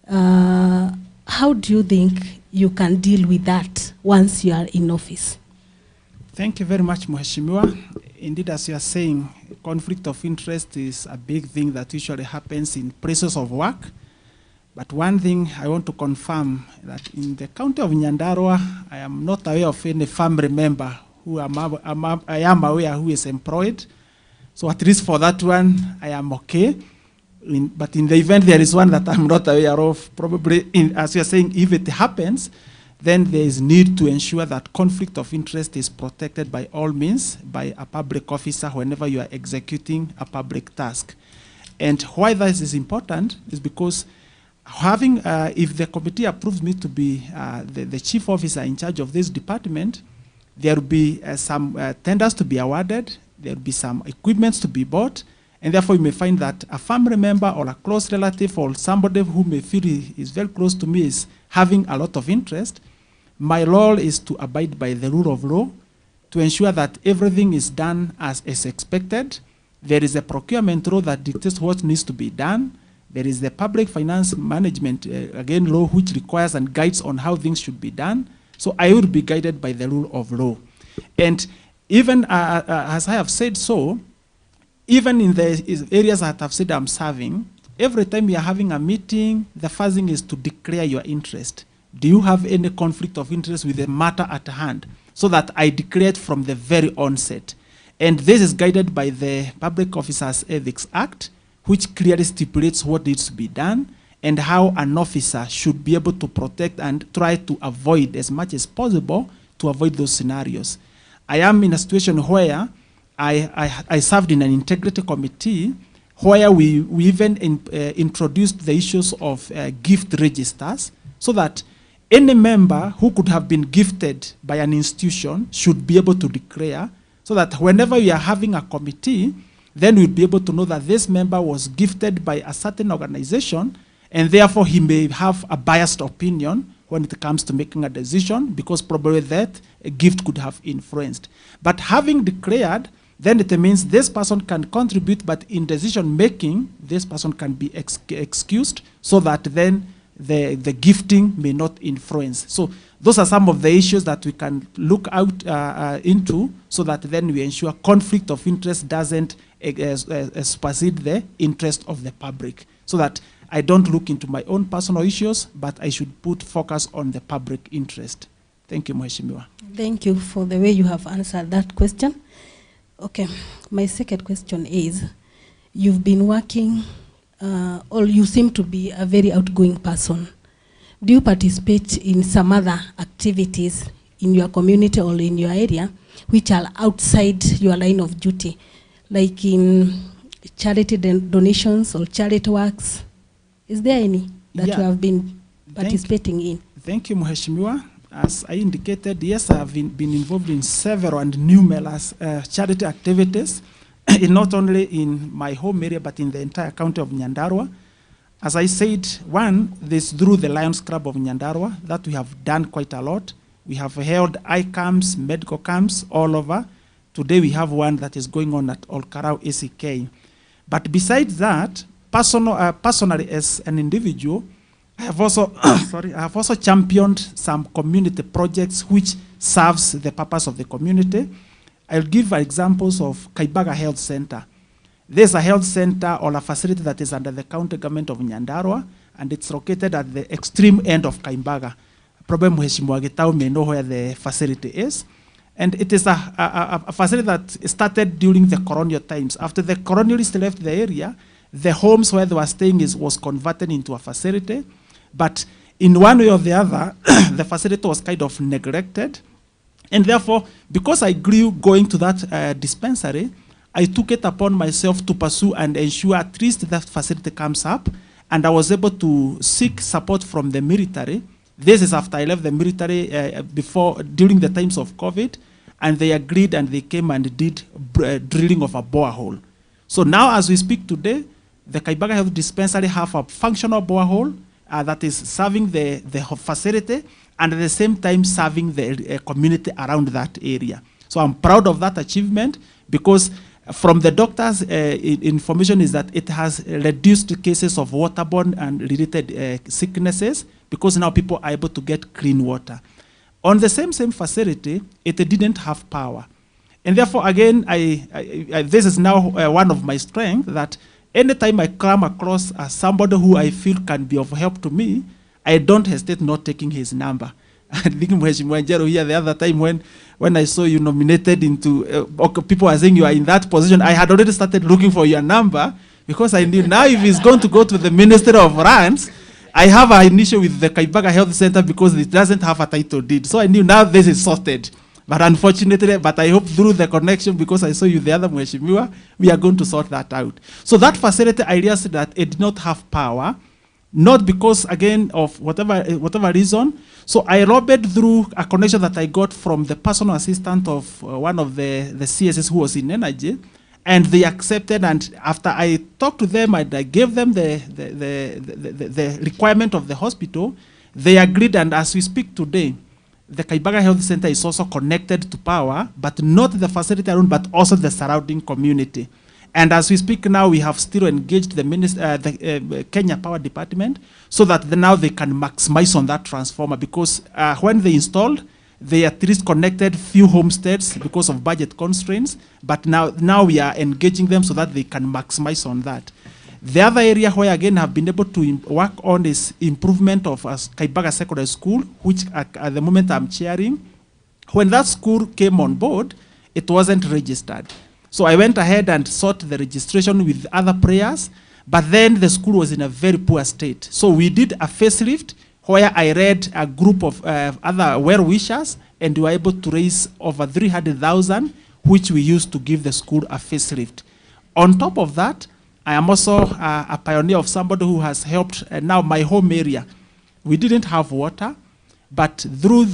How do you think you can deal with that once you are in office? Thank you very much, Mheshimiwa. Indeed, as you are saying, conflict of interest is a big thing that usually happens in places of work. But one thing I want to confirm, that in the county of Nyandarua, I am not aware of any family member who I am aware who is employed. So at least for that one, I am okay. But in the event there is one that I'm not aware of, probably, as you are saying, if it happens, then there is need to ensure that conflict of interest is protected by all means by a public officer whenever you are executing a public task. And why this is important is because having, if the committee approves me to be the chief officer in charge of this department, there will be some tenders to be awarded, there will be some equipments to be bought, and therefore you may find that a family member or a close relative or somebody who may feel is very close to me is having a lot of interest. My role is to abide by the rule of law, to ensure that everything is done as is expected. There is a procurement law that dictates what needs to be done. There is the public finance management, again, law, which requires and guides on how things should be done. So I will be guided by the rule of law. And even as I have said so, even in the areas that I've said I'm serving, every time we are having a meeting, the first thing is to declare your interest. Do you have any conflict of interest with the matter at hand? So that I declare it from the very onset. And this is guided by the Public Officers Ethics Act, which clearly stipulates what needs to be done and how an officer should be able to protect and try to avoid as much as possible to avoid those scenarios. I am in a situation where I served in an integrity committee where we even introduced the issues of gift registers so that any member who could have been gifted by an institution should be able to declare, so that whenever we are having a committee, then we'll be able to know that this member was gifted by a certain organization, and therefore he may have a biased opinion when it comes to making a decision, because probably that gift could have influenced. But having declared, then it means this person can contribute, but in decision making, this person can be excused, so that then the gifting may not influence. So those are some of the issues that we can look out into, so that then we ensure conflict of interest doesn't supersede the interest of the public, so that I don't look into my own personal issues, but I should put focus on the public interest. Thank you, Mheshimiwa. Thank you for the way you have answered that question. Okay, my second question is, you've been working, or you seem to be a very outgoing person. Do you participate in some other activities in your community or in your area which are outside your line of duty, like in charity donations or charity works? Is there any that you have been participating in? Thank you, Mheshimiwa. As I indicated, yes, I have been involved in several and numerous charity activities, not only in my home area, but in the entire county of Nyandarua. As I said, one, this through the Lions Club of Nyandarua, that we have done quite a lot. We have held eye camps, medical camps all over. Today we have one that is going on at Olkarau ACK. But besides that, personally as an individual, I have also I have also championed some community projects which serves the purpose of the community. I'll give examples of Kaibaga Health Center. There's a health center or a facility that is under the county government of Nyandarua, and it's located at the extreme end of Kaibaga. Probably Mheshimiwa Gitau may know where the facility is. And it is a facility that started during the colonial times. After the colonialists left the area, the homes where they were staying was converted into a facility. But in one way or the other, the facility was kind of neglected. And therefore, because I grew going to that dispensary, I took it upon myself to pursue and ensure at least that facility comes up. And I was able to seek support from the military. This is after I left the military during the times of COVID. And they agreed and they came and did drilling of a borehole. So now as we speak today, the Kaibaga Health Dispensary have a functional borehole that is serving the facility, and at the same time serving the community around that area. So I'm proud of that achievement, because from the doctors' information is that it has reduced cases of waterborne and related sicknesses, because now people are able to get clean water. On the same facility, it didn't have power. And therefore, again, this is now one of my strengths, that anytime I come across somebody who I feel can be of help to me, I don't hesitate not taking his number. I think Mheshimiwa Njero here the other time when I saw you nominated into, people are saying you are in that position, I had already started looking for your number, because I knew now if he's going to go to the Ministry of Lands, I have an issue with the Kaibaga Health Center because it doesn't have a title deed. So I knew now this is sorted. But unfortunately, I hope through the connection, because I saw you the other Mheshimiwa, we are going to sort that out. So that facility, I realized that it did not have power, not because, again, of whatever reason. So I lobbied through a connection that I got from the personal assistant of one of the CSS who was in energy, and they accepted. And after I talked to them and I gave them the requirement of the hospital, they agreed. And as we speak today, the Kaibaga Health Center is also connected to power, but not the facility alone, but also the surrounding community. And as we speak now, we have still engaged the Kenya Power Department, so that now they can maximize on that transformer, because when they installed, they at least connected few homesteads because of budget constraints, but now we are engaging them so that they can maximize on that. The other area where again have been able to work on is improvement of Kaibaga Secondary School, which at the moment I'm chairing. When that school came on board, it wasn't registered. So I went ahead and sought the registration with other prayers, but then the school was in a very poor state. So we did a facelift where I read a group of other well-wishers, and we were able to raise over 300,000, which we used to give the school a facelift. On top of that, I am also a pioneer of somebody who has helped now my home area. We didn't have water, but through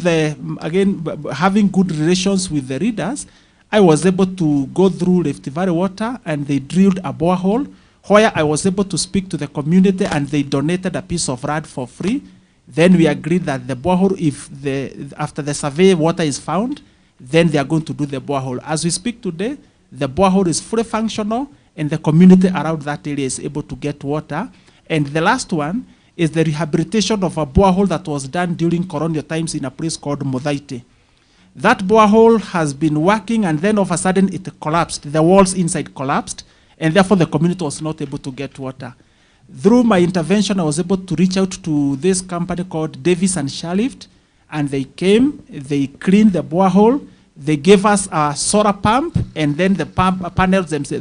having good relations with the readers, I was able to go through Rift Valley Water, and they drilled a borehole where I was able to speak to the community, and they donated a piece of land for free. Then we agreed that the borehole, after the survey water is found, then they are going to do the borehole. As we speak today, the borehole is fully functional, and the community around that area is able to get water. And the last one is the rehabilitation of a borehole that was done during colonial times in a place called Muthaiga. That borehole has been working, and then all of a sudden it collapsed. The walls inside collapsed, and therefore the community was not able to get water. Through my intervention, I was able to reach out to this company called Davis and Sharlift, and they came, they cleaned the borehole, they gave us a solar pump, and then the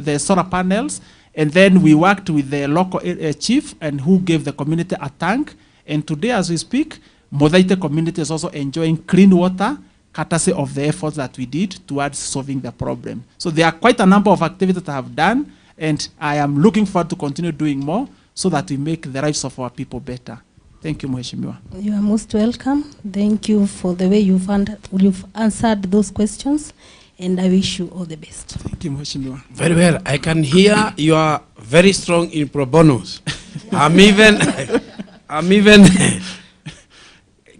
the solar panels, and then we worked with the local chief, and who gave the community a tank. And today, as we speak, Muthaiga community is also enjoying clean water, courtesy of the efforts that we did towards solving the problem. So there are quite a number of activities that I have done, and I am looking forward to continue doing more so that we make the lives of our people better. Thank you, Mheshimiwa. You are most welcome. Thank you for the way you've answered those questions, and I wish you all the best. Thank you, Mheshimiwa. Very well. I can hear you are very strong in pro bonos. I'm even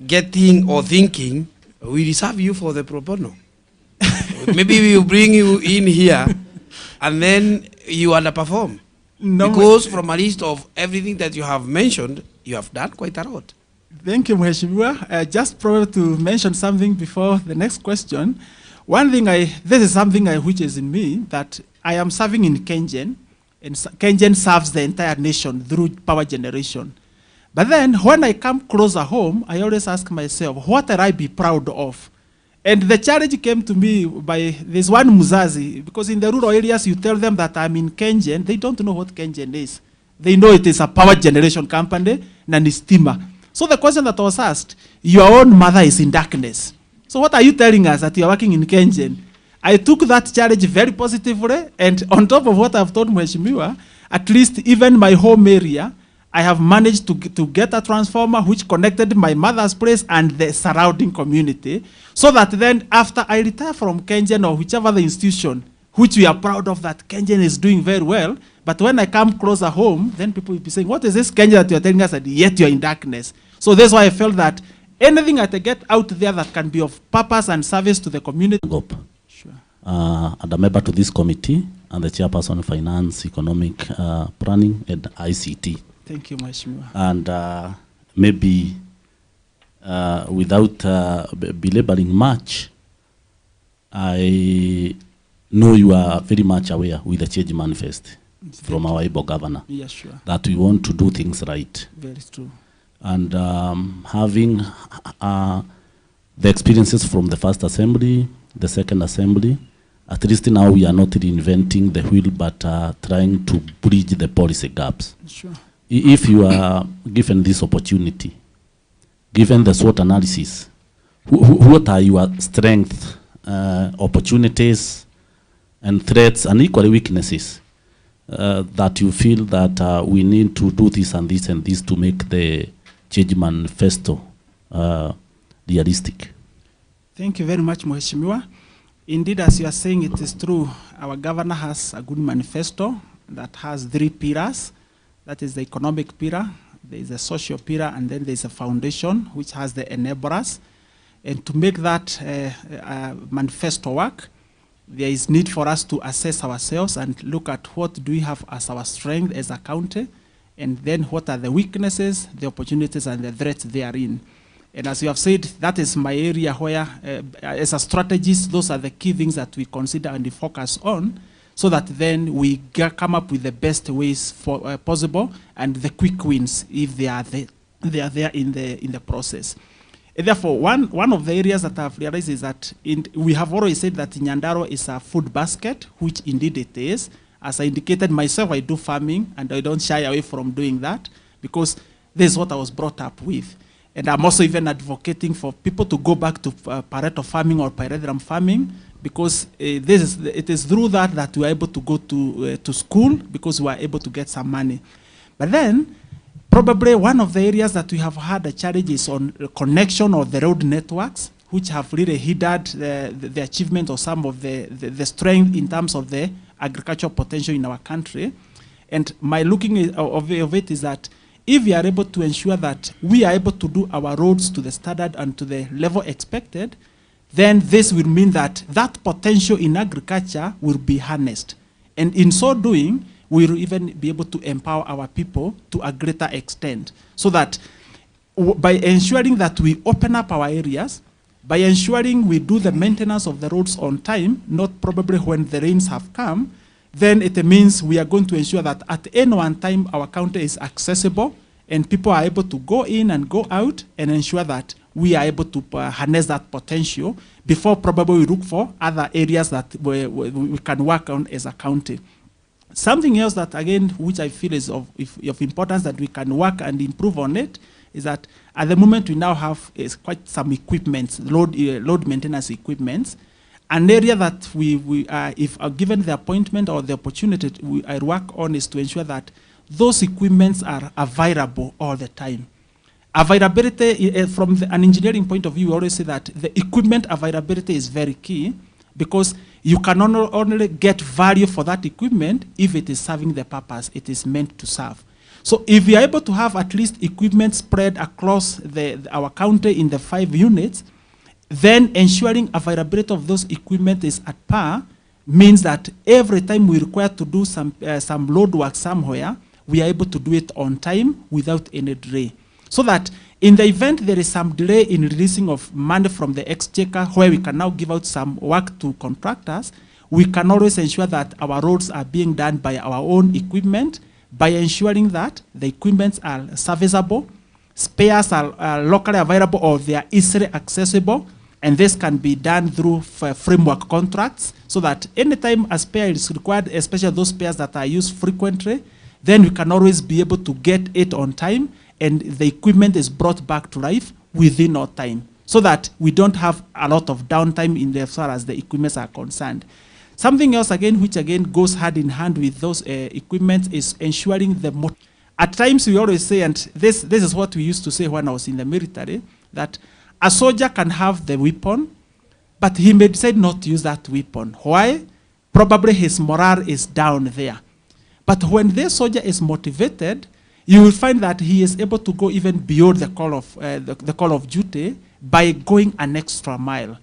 getting or thinking we reserve you for the pro bono. Maybe we will bring you in here and then you underperform. No, because from a list of everything that you have mentioned, you have done quite a lot. Thank you, Mheshimiwa. Just probably to mention something before the next question. One thing this is something which is in me, that I am serving in Kengen, and Kengen serves the entire nation through power generation. But then when I come closer home, I always ask myself, what will I be proud of? And the challenge came to me by this one Muzazi, because in the rural areas, you tell them that I'm in Kengen, they don't know what Kengen is. They know it is a power generation company, Nanistima. So the question that was asked, your own mother is in darkness. So what are you telling us that you are working in Kengen? I took that challenge very positively, and on top of what I've told Mheshimiwa, at least even my home area, I have managed to get a transformer which connected my mother's place and the surrounding community, so that then after I retire from Kengen or whichever the institution, which we are proud of that Kengen is doing very well, but when I come closer home, then people will be saying, what is this Kengen that you're telling us that yet you're in darkness? So that's why I felt that anything that I get out there that can be of purpose and service to the community. Sure. And a member to this committee and the chairperson of Finance, Economic Planning and ICT. Thank you, Mheshimiwa. And maybe without belaboring much, I know you are very much aware with the change manifest from our Igbo governor. Yes, sure. That we want to do things right. Very true. And having the experiences from the first assembly, the second assembly, at least now we are not reinventing the wheel, but trying to bridge the policy gaps. Sure. If you are given this opportunity, given the SWOT analysis, what are your strengths, opportunities, and threats, and equally weaknesses that you feel that we need to do this and this and this to make the change manifesto realistic? Thank you very much, Mheshimiwa. Indeed, as you are saying, it is true. Our governor has a good manifesto that has 3 pillars. That is the economic pillar, there is a social pillar, and then there is a foundation which has the enablers. And to make that manifesto work, there is need for us to assess ourselves and look at what do we have as our strength as a county, and then what are the weaknesses, the opportunities, and the threats therein. And as you have said, that is my area where, as a strategist, those are the key things that we consider and focus on, so that then we come up with the best ways for, possible and the quick wins if they are there in the process. And therefore, one of the areas that I've realized is that we have always said that Nyandarua is a food basket, which indeed it is. As I indicated myself, I do farming, and I don't shy away from doing that because this is what I was brought up with. And I'm also even advocating for people to go back to Pareto farming or Pyrethrm farming, because it is through that we are able to go to school, because we are able to get some money. But then, probably one of the areas that we have had a challenge is on connection of the road networks, which have really hindered the achievement of some of the strength in terms of the agricultural potential in our country. And my looking of it is that if we are able to ensure that we are able to do our roads to the standard and to the level expected, then this will mean that that potential in agriculture will be harnessed. And in so doing, we will even be able to empower our people to a greater extent. So that by ensuring that we open up our areas, by ensuring we do the maintenance of the roads on time, not probably when the rains have come, then it means we are going to ensure that at any one time our county is accessible and people are able to go in and go out, and ensure that we are able to harness that potential before probably we look for other areas that we can work on as a county. Something else that, again, which I feel is of importance that we can work and improve on it, is that at the moment we now have quite some equipment, load maintenance equipment. An area that if given the appointment or the opportunity I work on is to ensure that those equipments are available all the time. Availability, from an engineering point of view, we always say that the equipment availability is very key, because you can only get value for that equipment if it is serving the purpose it is meant to serve. So if we are able to have at least equipment spread across our county in the 5 units, then ensuring availability of those equipment is at par means that every time we require to do some load work somewhere, we are able to do it on time without any delay. So that in the event there is some delay in releasing of money from the exchequer, where we can now give out some work to contractors, we can always ensure that our roads are being done by our own equipment, by ensuring that the equipments are serviceable, spares are locally available, or they are easily accessible, and this can be done through framework contracts, so that anytime a spare is required, especially those spares that are used frequently, then we can always be able to get it on time, and the equipment is brought back to life within no time, so that we don't have a lot of downtime in as far as the equipments are concerned. Something else, again, which again goes hand in hand with those equipment, is ensuring at times we always say, and this is what we used to say when I was in the military, that a soldier can have the weapon, but he may decide not to use that weapon. Why? Probably his morale is down there. But when this soldier is motivated, you will find that he is able to go even beyond the call of the call of duty by going an extra mile.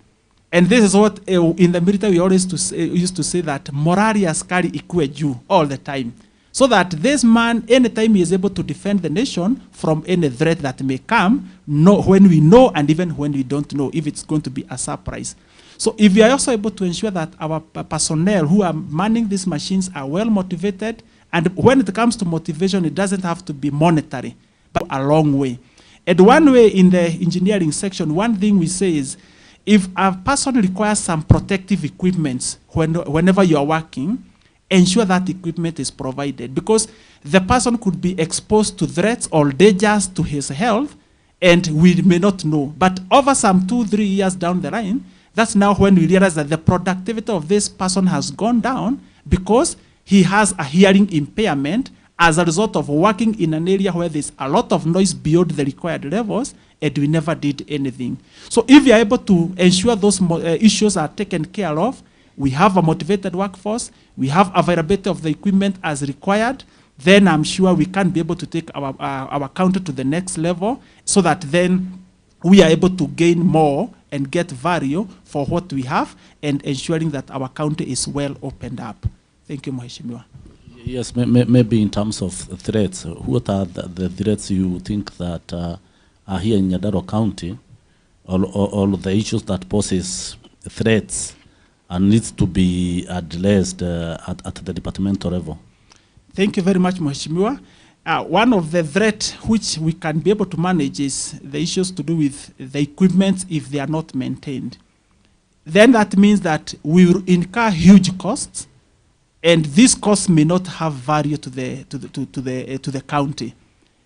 And this is what in the military we always used to say that morali askari ikue juu all the time. So that this man, anytime he is able to defend the nation from any threat that may come, when we know and even when we don't know if it's going to be a surprise. So if we are also able to ensure that our personnel who are manning these machines are well motivated, and when it comes to motivation, it doesn't have to be monetary, but a long way. And one way in the engineering section, one thing we say is, if a person requires some protective equipment whenever you are working, ensure that equipment is provided, because the person could be exposed to threats or dangers to his health, and we may not know. But over some 2-3 years down the line, that's now when we realize that the productivity of this person has gone down because he has a hearing impairment as a result of working in an area where there's a lot of noise beyond the required levels, and we never did anything. So if we are able to ensure those issues are taken care of, we have a motivated workforce, we have availability of the equipment as required, then I'm sure we can be able to take our county to the next level, so that then we are able to gain more and get value for what we have, and ensuring that our county is well opened up. Thank you, Mheshimiwa. Yes, maybe in terms of threats, what are the threats you think that are here in Nyandarua County, all the issues that poses threats and needs to be addressed at the departmental level? Thank you very much, Mheshimiwa. One of the threats which we can be able to manage is the issues to do with the equipment if they are not maintained. Then that means that we will incur huge costs, and these costs may not have value to the county.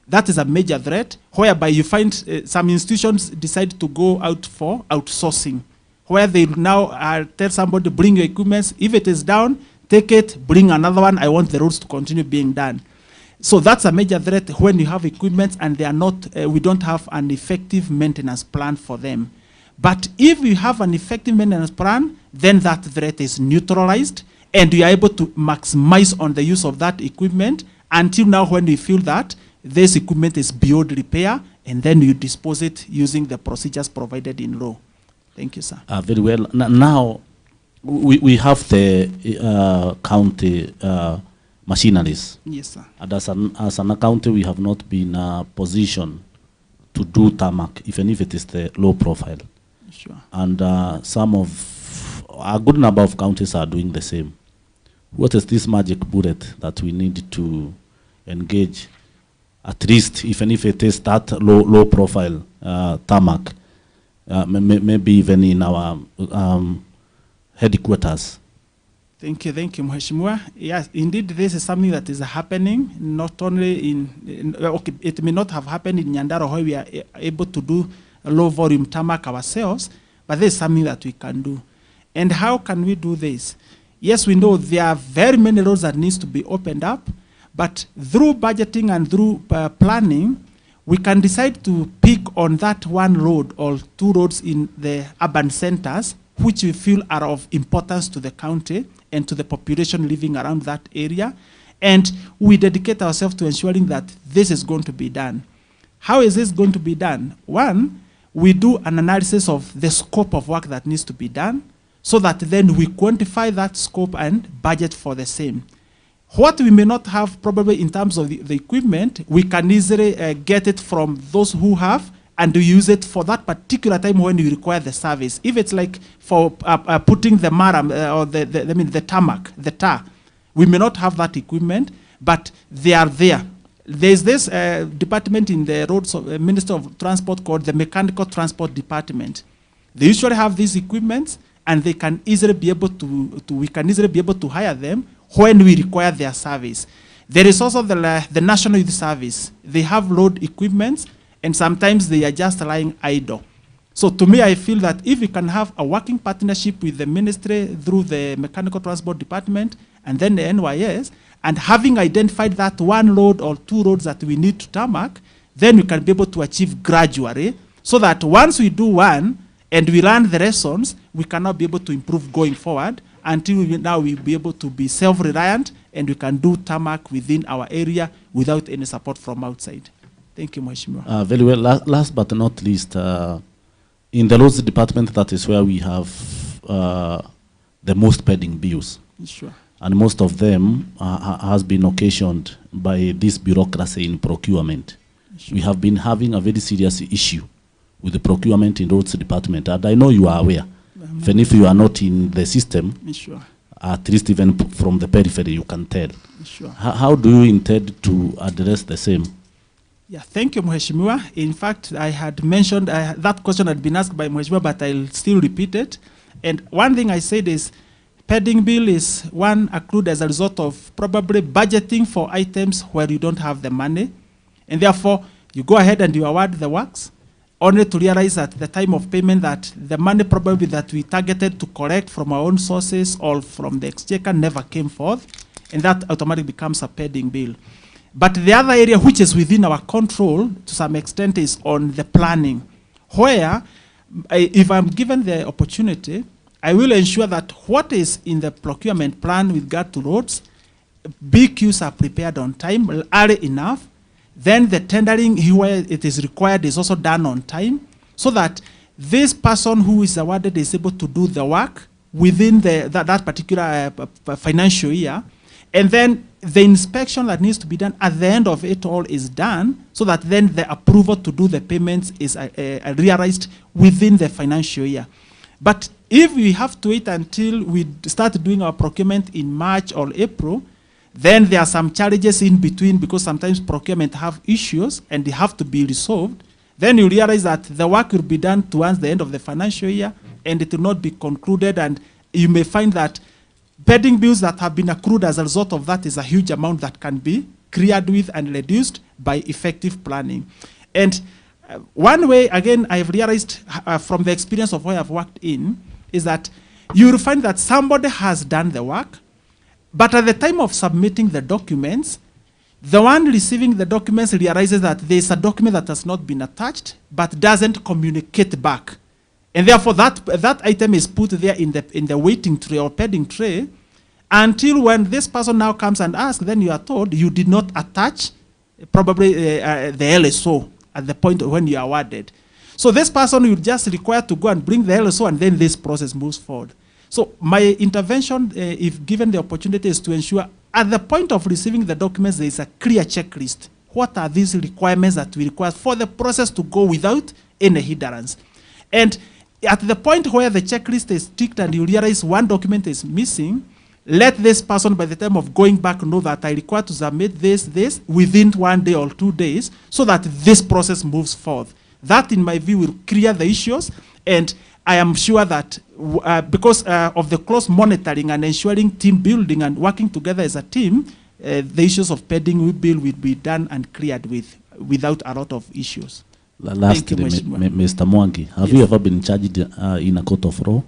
That is a major threat, whereby you find some institutions decide to go out for outsourcing, where they now tell somebody, bring your equipment. If it is down, take it, bring another one. I want the roads to continue being done. So that's a major threat when you have equipment and they are not, we don't have an effective maintenance plan for them. But if we have an effective maintenance plan, then that threat is neutralized, and we are able to maximize on the use of that equipment until now, when we feel that this equipment is beyond repair, and then you dispose it using the procedures provided in law. Thank you, sir. Very well. Now, we have the county machineries. Yes, sir. And as an county, we have not been in a position to do tarmac, even if it is the low profile. Sure. And some of, a good number of counties are doing the same. What is this magic bullet that we need to engage, at least, even if it is that low profile tarmac, maybe even in our headquarters? Thank you, Mheshimiwa. Yes, indeed, this is something that is happening, not only okay, it may not have happened in Nyandarua where we are able to do a low volume tarmac ourselves, but this is something that we can do. And how can we do this? Yes, we know there are very many roads that needs to be opened up, but through budgeting and through planning, we can decide to pick on that one road or two roads in the urban centers which we feel are of importance to the county and to the population living around that area, and we dedicate ourselves to ensuring that this is going to be done. How is this going to be done? One, we do an analysis of the scope of work that needs to be done, so that then we quantify that scope and budget for the same. What we may not have probably in terms of the equipment, we can easily get it from those who have, and we use it for that particular time when we require the service. If it's like for putting the maram or the tarmac, the tar, we may not have that equipment, but they are there. There's this department in the roads of Minister of Transport called the Mechanical Transport Department. They usually have these equipments, and they can easily be able we can easily be able to hire them when we require their service. There is also the National Youth Service. They have road equipments, and sometimes they are just lying idle. So to me, I feel that if we can have a working partnership with the ministry through the Mechanical Transport Department and then the NYS, and having identified that one road or two roads that we need to tarmac, then we can be able to achieve gradually, so that once we do one and we learn the lessons, we cannot be able to improve going forward until now we'll be able to be self-reliant, and we can do tarmac within our area without any support from outside. Thank you, Mheshimiwa. Very well. Last but not least, in the roads department, that is where we have the most pending bills. Sure. And most of them has been occasioned by this bureaucracy in procurement. Sure. We have been having a very serious issue with the procurement in roads department, and I know you are aware. Even if you are not in the system, sure. At least even from the periphery, you can tell. Sure. How do you intend to address the same? Yeah, thank you, Mheshimiwa. In fact, I had mentioned that question had been asked by Mheshimiwa, but I'll still repeat it. And one thing I said is, pending bill is one accrued as a result of probably budgeting for items where you don't have the money. And therefore, you go ahead and you award the works, only to realize at the time of payment that the money probably that we targeted to collect from our own sources or from the exchequer never came forth, and that automatically becomes a pending bill. But the other area which is within our control to some extent is on the planning, where if I'm given the opportunity, I will ensure that what is in the procurement plan with regard to roads, BQs are prepared on time, early enough. Then the tendering where it is required is also done on time, so that this person who is awarded is able to do the work within that particular financial year. And then the inspection that needs to be done at the end of it all is done, so that then the approval to do the payments is realized within the financial year. But if we have to wait until we start doing our procurement in March or April, then there are some challenges in between, because sometimes procurement have issues and they have to be resolved. Then you realize that the work will be done towards the end of the financial year and it will not be concluded, and you may find that pending bills that have been accrued as a result of that is a huge amount that can be cleared with and reduced by effective planning. And one way, again, I've realized from the experience of where I've worked in, is that you will find that somebody has done the work, but at the time of submitting the documents, the one receiving the documents realizes that there is a document that has not been attached, but doesn't communicate back. And therefore, that item is put there in the waiting tray or pending tray, until when this person now comes and asks, then you are told you did not attach probably the LSO at the point when you are awarded. So this person will just require to go and bring the LSO, and then this process moves forward. So my intervention, if given the opportunity, is to ensure at the point of receiving the documents, there is a clear checklist. What are these requirements that we require for the process to go without any hindrance? And at the point where the checklist is ticked and you realize one document is missing, let this person, by the time of going back, know that I require to submit this within 1 day or 2 days, so that this process moves forward. That, in my view, will clear the issues, and I am sure that because of the close monitoring and ensuring team building and working together as a team, the issues of pending bill will be done and cleared without a lot of issues. Lastly, Mr. Mwangi, have you ever been charged in a court of law?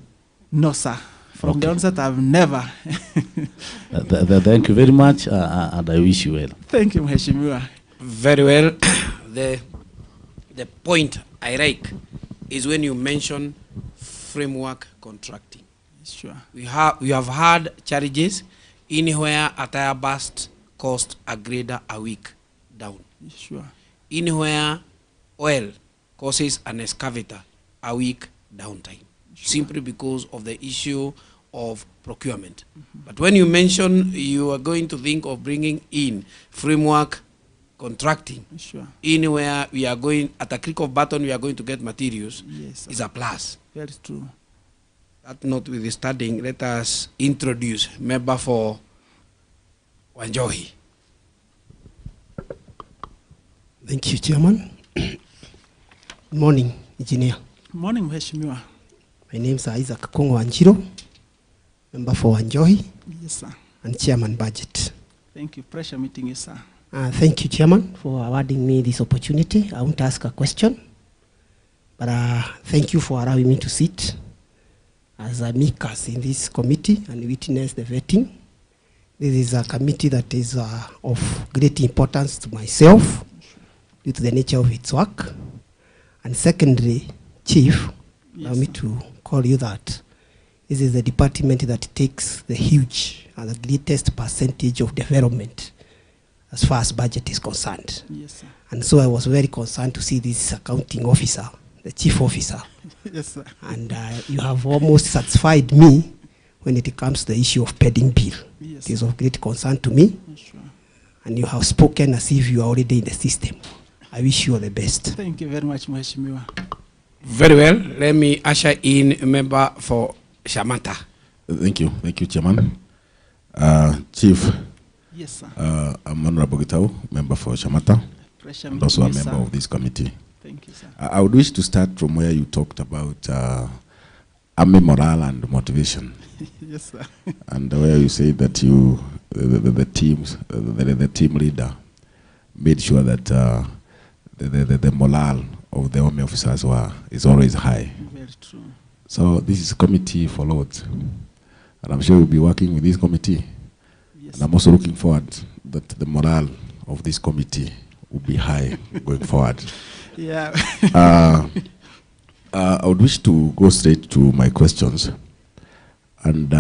No, sir. From the onset, I've never. Thank you very much, and I wish you well. Thank you, Mheshimiwa. Very well. The point I like is when you mention framework contracting. Sure. We have had charges in where a tire burst cost a grader a week down. Sure. In where oil causes an excavator a week downtime, simply because of the issue of procurement. But when you mention you are going to think of bringing in framework contracting, in where we are going, at a click of button, we are going to get materials, is a plus. Very true. That notwithstanding, let us introduce member for Wanjohi. Thank you, Chairman. Good morning, Engineer. Good morning, Mheshimiwa. My name is Isaac Kongo Anjiro, member for Wanjohi. Yes, sir. And Chairman Budget. Thank you. Pleasure meeting you, sir. Thank you, Chairman, for awarding me this opportunity. I want to ask a question, but thank you for allowing me to sit as a amicus in this committee and witness the vetting. This is a committee that is of great importance to myself due to the nature of its work. And secondly, Chief, allow me to call you that. This is the department that takes the huge and the greatest percentage of development as far as budget is concerned. Yes, sir. And so I was very concerned to see this accounting officer, the chief officer. Yes, sir. And you have almost satisfied me when it comes to the issue of pending bill. Yes, it is of great concern to me. Sure. And you have spoken as if you are already in the system. I wish you all the best. Thank you very much, Mheshimiwa. Very well. Let me usher in a member for Shamata. Thank you, Chairman. Chief. Yes, sir. I'm Honorable Gitau, member for Shamata, and also a member of this committee. Thank you, sir. I would wish to start from where you talked about army morale and motivation. Yes, sir. And where you say that the team leader made sure that the morale of the army officers is always high. Very true. So this is a committee for Lords, and I'm sure we'll be working with this committee. Yes. And I'm also looking forward that the morale of this committee will be high going forward. Yeah. I would wish to go straight to my questions. And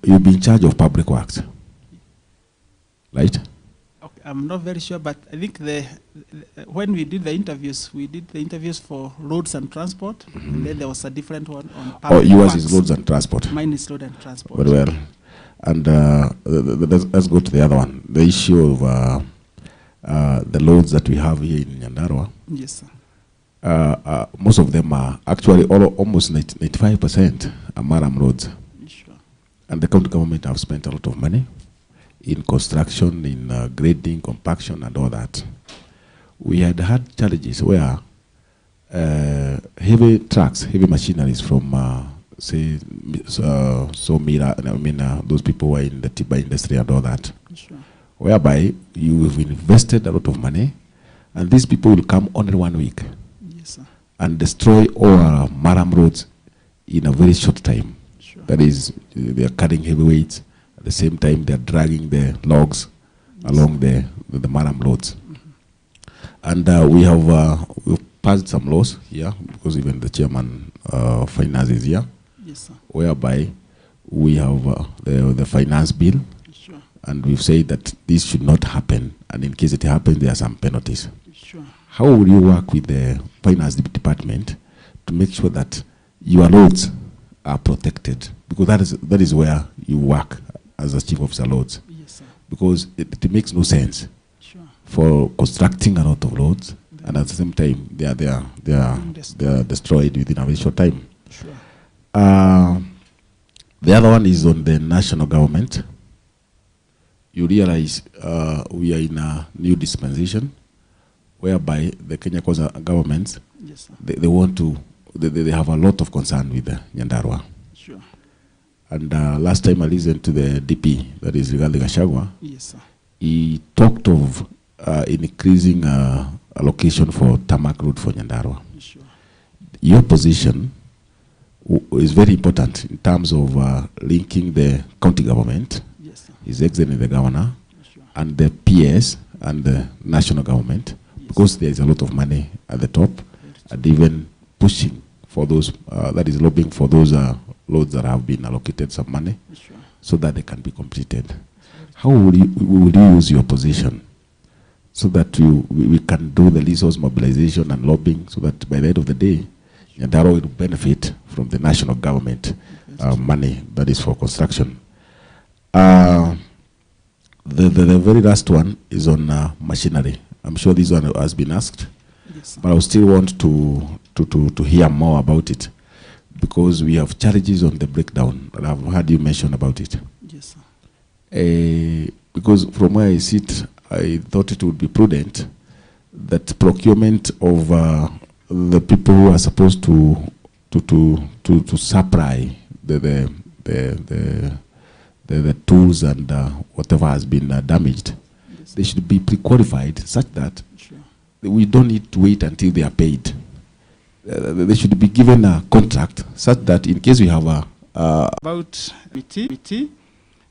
you'll be in charge of public works, right? Okay, I'm not very sure, but I think when we did the interviews for roads and transport, and then there was a different one on public yours works. is roads and transport. Mine is road and transport. Very well. And let's go to the other one, the issue of the loads that we have here in Nyandarua. Yes, sir. Most of them are actually almost 95% are Maram roads. Sure. And the county government have spent a lot of money in construction, in grading, compaction, and all that. We had challenges where heavy trucks, heavy machineries from, say, those people who are in the timber industry and all that, sure. Whereby you've invested a lot of money, and these people will come only 1 week. Yes, sir. And destroy all our Maram roads in a very short time. Sure. That is, they are carrying heavy weights. At the same time, they are dragging the logs along the Maram roads. And we've passed some laws here, because even the chairman of finance is here. Yes, sir. Whereby we have the finance bill. Sure. And we've said that this should not happen. And in case it happens, there are some penalties. Sure. How will you work with the finance department to make sure that your roads are protected? Because that is where you work as a chief officer roads. Yes, sir. Because it makes no sense for constructing a lot of roads, and at the same time they are destroyed within a very short time. Sure. The other one is on the national government. You realize we are in a new dispensation, whereby the Kenya government, yes, they want to, they have a lot of concern with Nyandarua. Sure. And last time I listened to the DP, that is regarding Gachagua, yes, sir. He talked of increasing allocation for tarmac road for Nyandarua. Sure. Your position is very important in terms of linking the county government, yes, His Excellency the Governor, and the PS and the national government, because there is a lot of money at the top, and even pushing for those, that is lobbying for those loads that have been allocated some money, so that they can be completed. How would you use your position so that we can do the resource mobilization and lobbying, so that by the end of the day, Nyandarua will benefit from the national government money that is for construction? The very last one is on machinery. I'm sure this one has been asked, yes, but I still want to hear more about it, because we have challenges on the breakdown, and I've heard you mention about it. Yes, sir. Because from where I sit, I thought it would be prudent that procurement of the people who are supposed to supply the tools and whatever has been damaged, yes, they should be pre-qualified such that we don't need to wait until they are paid. They should be given a contract such that in case we have about committee,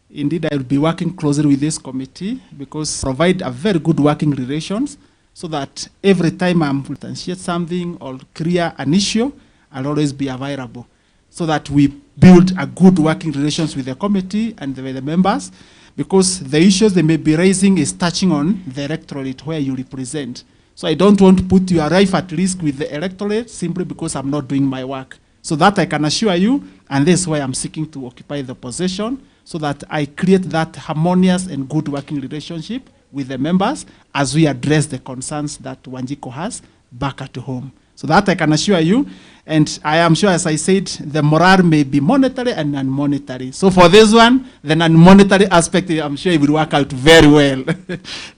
indeed I will be working closely with this committee, because provide a very good working relations, so that every time I'm potentiate something or clear an issue, I'll always be available, so that we build a good working relations with the committee and with the members. because the issues they may be raising is touching on the electorate where you represent. So I don't want to put your life at risk with the electorate simply because I'm not doing my work. So that I can assure you, and this is why I'm seeking to occupy the position, so that I create that harmonious and good working relationship with the members as we address the concerns that Wanjiko has back at home. So that I can assure you, and I am sure, as I said, the morale may be monetary and non-monetary. So for this one, the non-monetary aspect, I'm sure it will work out very well.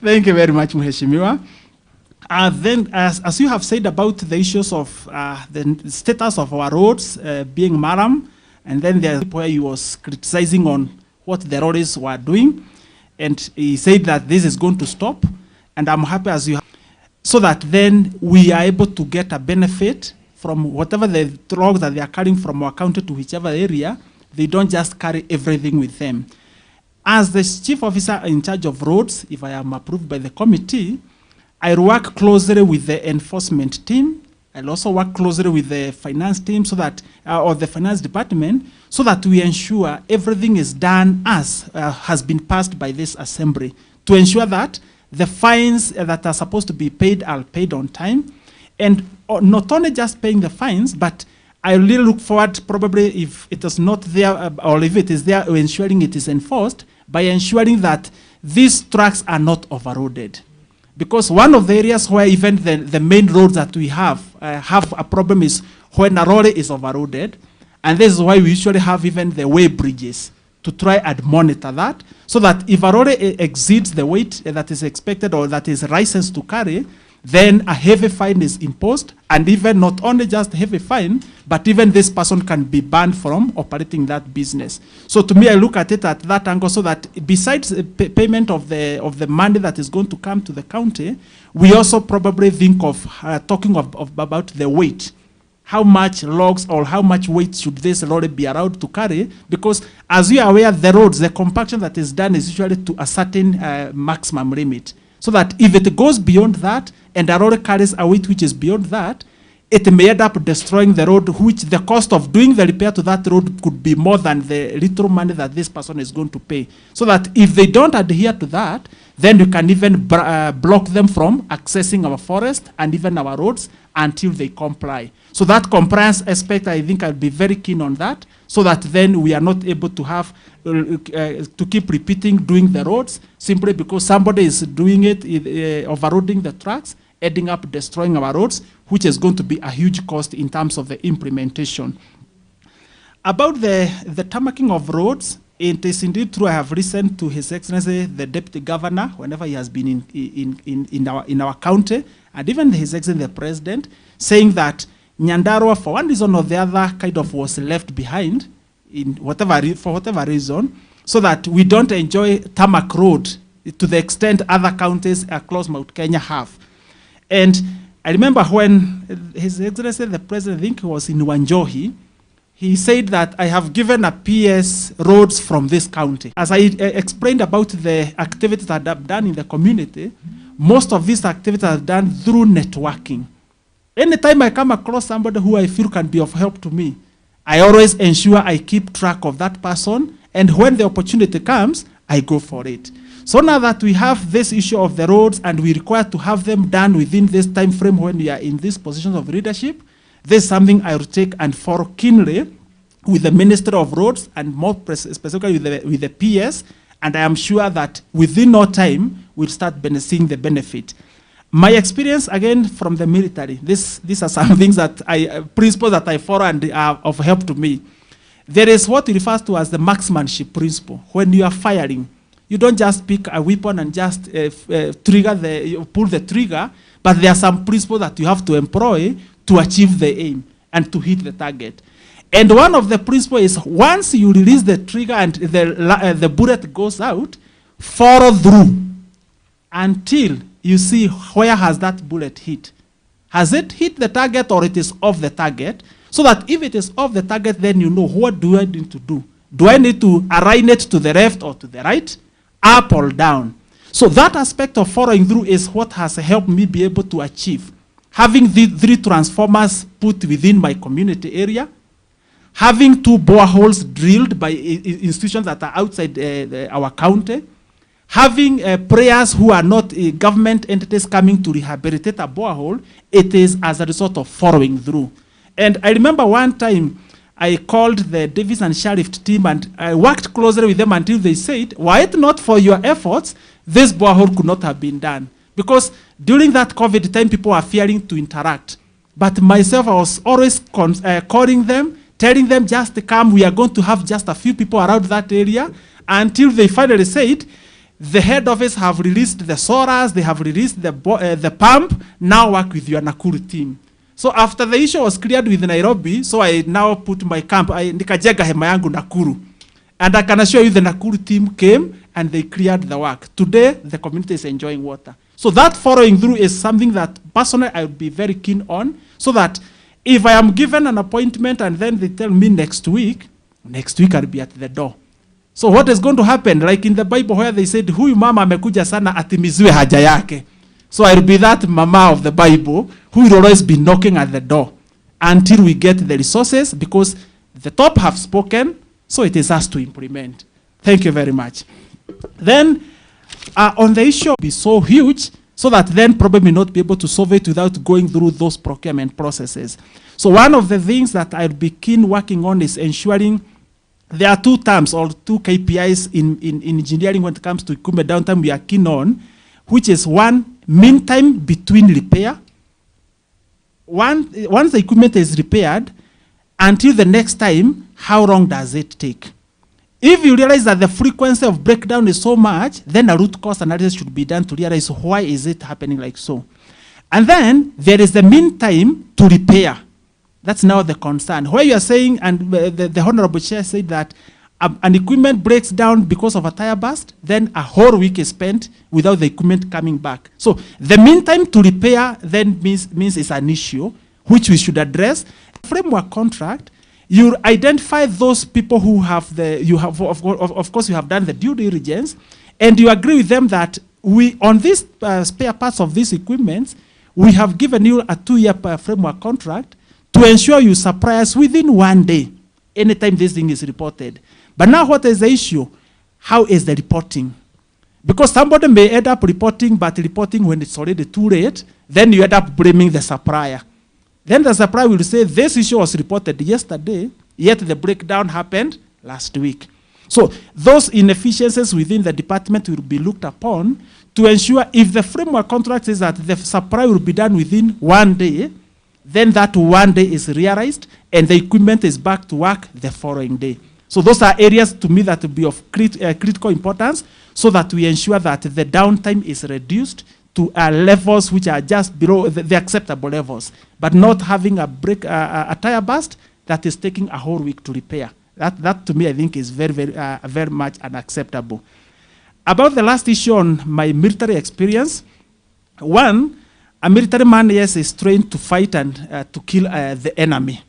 Thank you very much, Mheshimiwa. Then, as you have said about the issues of the status of our roads being maram, and then there's where he was criticizing on what the roads were doing, and he said that this is going to stop, and I'm happy as you have, so that then we are able to get a benefit from whatever the drugs that they are carrying from our county to whichever area. They don't just carry everything with them. As the chief officer in charge of roads, if I am approved by the committee, I work closely with the enforcement team. I'll also work closely with the finance team, so that, or the finance department, so that we ensure everything is done as has been passed by this assembly, to ensure that the fines that are supposed to be paid are paid on time. And not only just paying the fines, but I really look forward, probably if it is not there, or if it is there, ensuring it is enforced by ensuring that these trucks are not overloaded. Because one of the areas where even the main roads that we have a problem is when a lorry is overloaded. And this is why we usually have even the way bridges to try and monitor that, so that if a lorry exceeds the weight that is expected or that is licensed to carry, then a heavy fine is imposed, and even not only just heavy fine, but even this person can be banned from operating that business. So to me, I look at it at that angle, so that besides payment of the money that is going to come to the county, we also probably think of talking about the weight. How much logs or how much weight should this lorry be allowed to carry? Because as you are aware, the roads, the compaction that is done is usually to a certain maximum limit. So that if it goes beyond that, and a lorry carries a weight which is beyond that, it may end up destroying the road, which the cost of doing the repair to that road could be more than the little money that this person is going to pay. So that if they don't adhere to that, then you can even block them from accessing our forest and even our roads until they comply. So that compliance aspect, I think I'll be very keen on that, so that then we are not able to have to keep repeating doing the roads simply because somebody is doing it, overloading the trucks, ending up destroying our roads, which is going to be a huge cost in terms of the implementation. About the tarmacking of roads, it is indeed true. I have listened to His Excellency, the Deputy Governor, whenever he has been in our county, and even His Excellency, the President, saying that Nyandarua, for one reason or the other, kind of was left behind for whatever reason, so that we don't enjoy tarmac road to the extent other counties across Mount Kenya have. And I remember when His Excellency, the President, I think he was in Wanjohi, he said that I have given a PS roads from this county. As I explained about the activities that I've done in the community, most of these activities are done through networking. Anytime I come across somebody who I feel can be of help to me, I always ensure I keep track of that person, and when the opportunity comes, I go for it. So now that we have this issue of the roads and we require to have them done within this time frame when we are in these positions of leadership, this is something I will take and follow keenly with the Ministry of Roads and more specifically with the PS, and I am sure that within no time we'll start seeing the benefit. My experience, again, from the military, these are some things that principles that I follow and are of help to me. There is what refers to as the marksmanship principle. When you are firing, you don't just pick a weapon and just pull the trigger, but there are some principles that you have to employ to achieve the aim and to hit the target. And one of the principles is once you release the trigger and the bullet goes out, follow through until you see where has that bullet hit. Has it hit the target or it is off the target? So that if it is off the target, then you know what do I need to do. Do I need to align it to the left or to the right, up or down? So that aspect of following through is what has helped me be able to achieve having the 3 transformers put within my community area, having 2 boreholes drilled by institutions that are outside our county, having prayers who are not government entities coming to rehabilitate a borehole. It is as a result of following through. And I remember one time I called the Davis and Sheriff team and I worked closely with them until they said, were it not for your efforts, this borehole could not have been done. Because during that COVID time, people were fearing to interact. But myself, I was always calling them, telling them just to come, we are going to have just a few people around that area, until they finally said, the head office have released the soras, they have released the pump, now work with your Nakuru team. So after the issue was cleared with Nairobi, so I now put my camp, nikajenga hema yangu Nakuru. And I can assure you the Nakuru team came and they cleared the work. Today, the community is enjoying water. So that following through is something that personally I would be very keen on, so that if I am given an appointment and then they tell me next week I'll be at the door. So what is going to happen? Like in the Bible where they said, huyu mama amekuja sana atimiziwe haja yake. So I'll be that mama of the Bible who will always be knocking at the door until we get the resources, because the top have spoken, so it is us to implement. Thank you very much. Then on the issue be so huge, so that then probably not be able to solve it without going through those procurement processes. So one of the things that I'll be keen working on is ensuring there are 2 terms or 2 KPIs in engineering when it comes to equipment downtime we are keen on, which is 1, mean time between repair. Once the equipment is repaired, until the next time, how long does it take? If you realize that the frequency of breakdown is so much, then a root cause analysis should be done to realize why is it happening like so. And then there is the mean time to repair. That's now the concern. Where you are saying, and the Honorable Chair said that an equipment breaks down because of a tire burst, then a whole week is spent without the equipment coming back. So the mean time to repair then means it's an issue which we should address. Framework contract, you identify those people who have of course you have done the due diligence, and you agree with them that we, on these spare parts of these equipments, we have given you a 2-year framework contract to ensure you supply us within 1 day, anytime this thing is reported. But now what is the issue? How is the reporting? Because somebody may end up reporting, but reporting when it's already too late, then you end up blaming the supplier. Then the supplier will say, this issue was reported yesterday, yet the breakdown happened last week. So those inefficiencies within the department will be looked upon to ensure if the framework contract says that the supply will be done within 1 day, then that 1 day is realized and the equipment is back to work the following day. So those are areas to me that will be of critical importance, so that we ensure that the downtime is reduced to levels which are just below the acceptable levels, but not having a tire burst that is taking a whole week to repair. That to me I think is very much unacceptable. About the last issue on my military experience, one, a military man, yes, is trained to fight and to kill the enemy.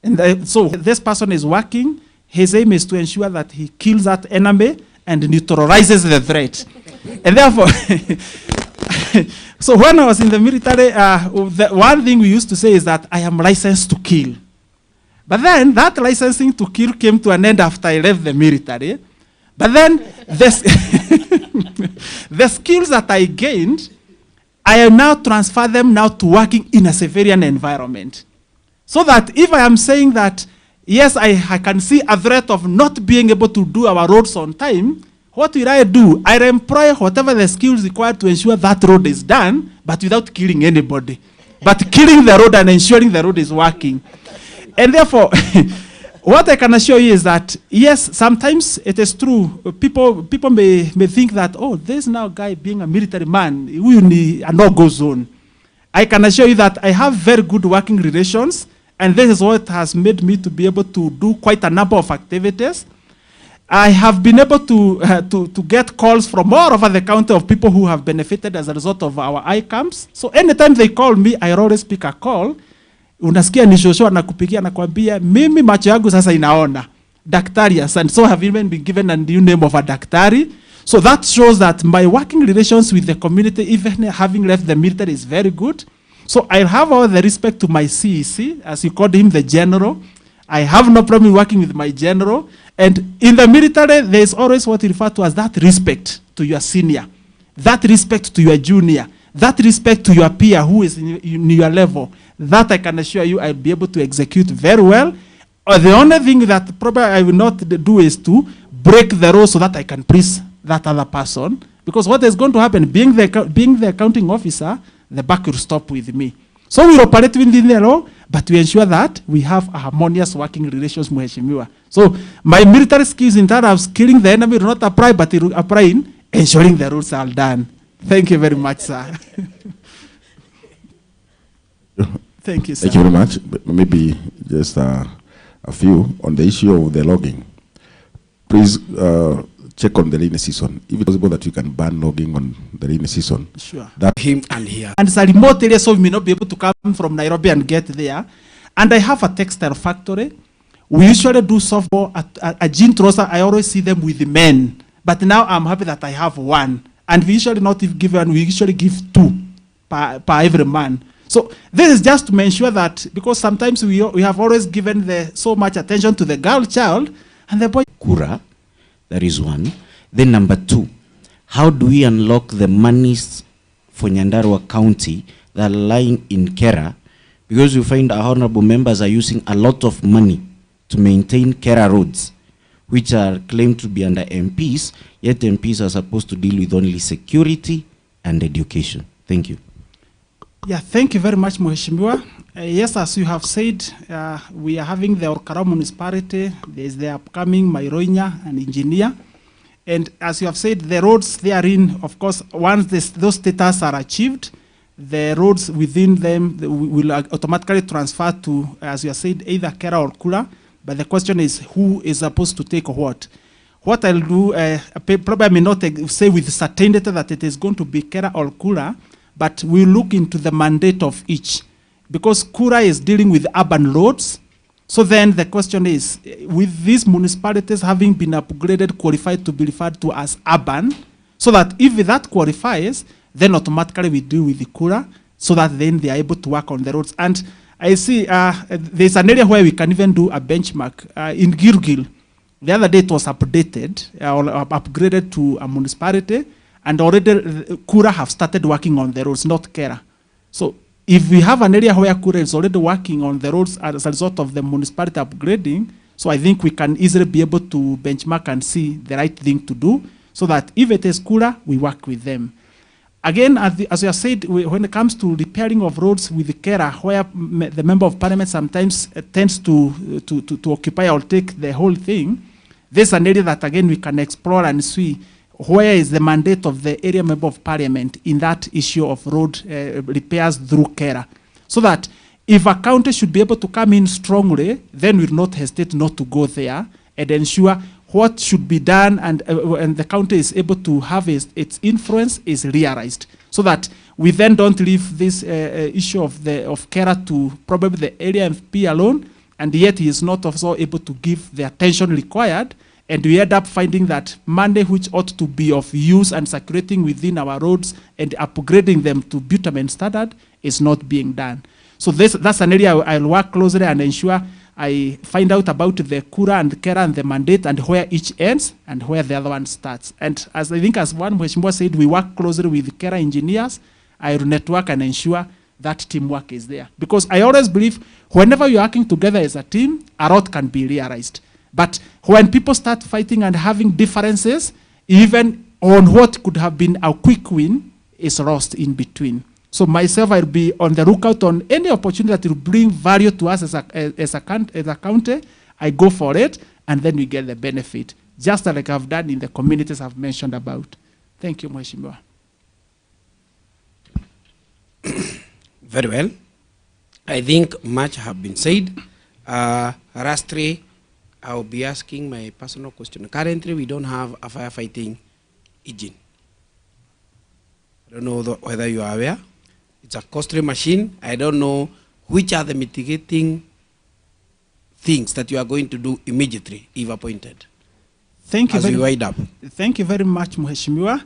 And so this person is working. His aim is to ensure that he kills that enemy and neutralizes the threat. And therefore, so when I was in the military, the one thing we used to say is that I am licensed to kill. But then that licensing to kill came to an end after I left the military. But then the skills that I gained, I now transfer them now to working in a civilian environment. So that if I am saying that, yes, I can see a threat of not being able to do our roads on time, what will I do? I employ whatever the skills required to ensure that road is done, but without killing anybody. But killing the road and ensuring the road is working. And therefore, what I can assure you is that, yes, sometimes it is true. People may think that, oh, there's now a guy being a military man, we need a no-go zone. I can assure you that I have very good working relations, and this is what has made me to be able to do quite a number of activities. I have been able to get calls from all over the county of people who have benefited as a result of our ICAMs. So anytime they call me, I always pick a call. Unasikia ni shosho anakupigia nakwambia mimi macho yangu sasa inaona daktari, and so have even been given a new name of a daktari. So that shows that my working relations with the community, even having left the military, is very good. So I have all the respect to my CEC, as you called him, the general. I have no problem working with my general. And in the military, there is always what you refer to as that respect to your senior, that respect to your junior, that respect to your peer who is in your level. That I can assure you I'll be able to execute very well. The only thing that probably I will not do is to break the rules so that I can please that other person. Because what is going to happen, being the accounting officer, the buck will stop with me. So we operate within the law, but we ensure that we have a harmonious working relations, Mheshimiwa. So my military skills in terms of killing the enemy do not apply, but it will apply in ensuring the rules are done. Thank you very much, sir. Thank you, sir. Thank you very much. But maybe just a few on the issue of the logging. Please check on the rainy season. If it's possible that you can ban logging on the rainy season. Sure. That him and here. And it's a remote area, so we may not be able to come from Nairobi and get there. And I have a textile factory. We usually do softball at a gin trousser. I always see them with the men. But now I'm happy that I have one. And we usually not give one, we usually give 2 per every man. So this is just to ensure that, because sometimes we have always given so much attention to the girl child and the boy. Kura, that is one. Then number 2, how do we unlock the monies for Nyandarua County that are lying in Kera? Because you find our honorable members are using a lot of money to maintain Kera roads, which are claimed to be under MPs, yet MPs are supposed to deal with only security and education. Thank you. Yeah, thank you very much, Mheshimiwa. Yes, as you have said, we are having the Orkara municipality, there's the upcoming Mairoinya and Engineer. And as you have said, the roads therein, of course, once those status are achieved, the roads within them will automatically transfer to, as you have said, either Kera or Kura. But the question is, who is supposed to take what? What I'll do, probably I may not say with certainty that it is going to be Kera or Kura, but we'll look into the mandate of each. Because Kura is dealing with urban roads, so then the question is, with these municipalities having been upgraded, qualified to be referred to as urban, so that if that qualifies, then automatically we deal with the Kura, so that then they are able to work on the roads. And I see there's an area where we can even do a benchmark. In Gilgil, the other day it was updated, or upgraded to a municipality, and already Kura have started working on the roads, not Kera. So if we have an area where Kura is already working on the roads as a result of the municipality upgrading, so I think we can easily be able to benchmark and see the right thing to do, so that if it is Kura, we work with them. Again, as you have said, when it comes to repairing of roads with the Kera, where the Member of Parliament sometimes tends to occupy or take the whole thing, there's an area that, again, we can explore and see where is the mandate of the area Member of Parliament in that issue of road repairs through Kera. So that if a county should be able to come in strongly, then we'll not hesitate not to go there and ensure what should be done, and the county is able to have its influence is realized, so that we then don't leave this issue of Kera to probably the area MP alone, and yet he is not also able to give the attention required, and we end up finding that money which ought to be of use and circulating within our roads and upgrading them to bitumen standard is not being done. So that's an area I'll work closely and ensure I find out about the Kura and Kera and the mandate and where each ends and where the other one starts. And as I think as one Mheshimiwa said, we work closely with Kera engineers. I will network and ensure that teamwork is there. Because I always believe whenever you're working together as a team, a lot can be realized. But when people start fighting and having differences, even on what could have been a quick win, is lost in between. So myself, I'll be on the lookout on any opportunity that will bring value to us as a county. I go for it, and then we get the benefit, just like I've done in the communities I've mentioned about. Thank you, Mheshimiwa. Very well. I think much have been said. Lastly, I'll be asking my personal question. Currently, we don't have a firefighting engine. I don't know whether you are aware. It's a costly machine. I don't know which are the mitigating things that you are going to do immediately if appointed. Thank you. As we wind up. Thank you very much, Mheshimiwa.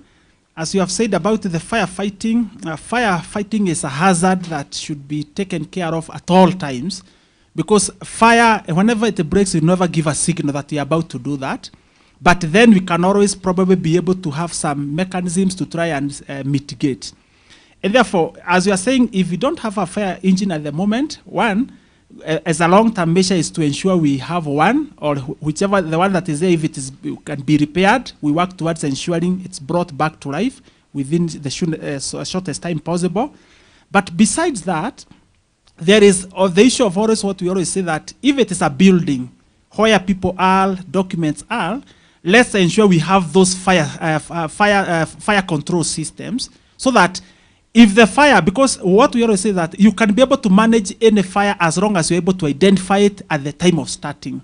As you have said about the firefighting, firefighting is a hazard that should be taken care of at all times, because fire, whenever it breaks, you never give a signal that you're about to do that. But then we can always probably be able to have some mechanisms to try and mitigate. And therefore, as you are saying, if we don't have a fire engine at the moment, one, as a long-term measure is to ensure we have one, or whichever, the one that is there, if it can be repaired, we work towards ensuring it's brought back to life within the shortest time possible. But besides that, there is the issue of always what we always say, that if it is a building where people are, documents are, let's ensure we have those fire control systems, so that if the fire, because what we always say that you can be able to manage any fire as long as you're able to identify it at the time of starting.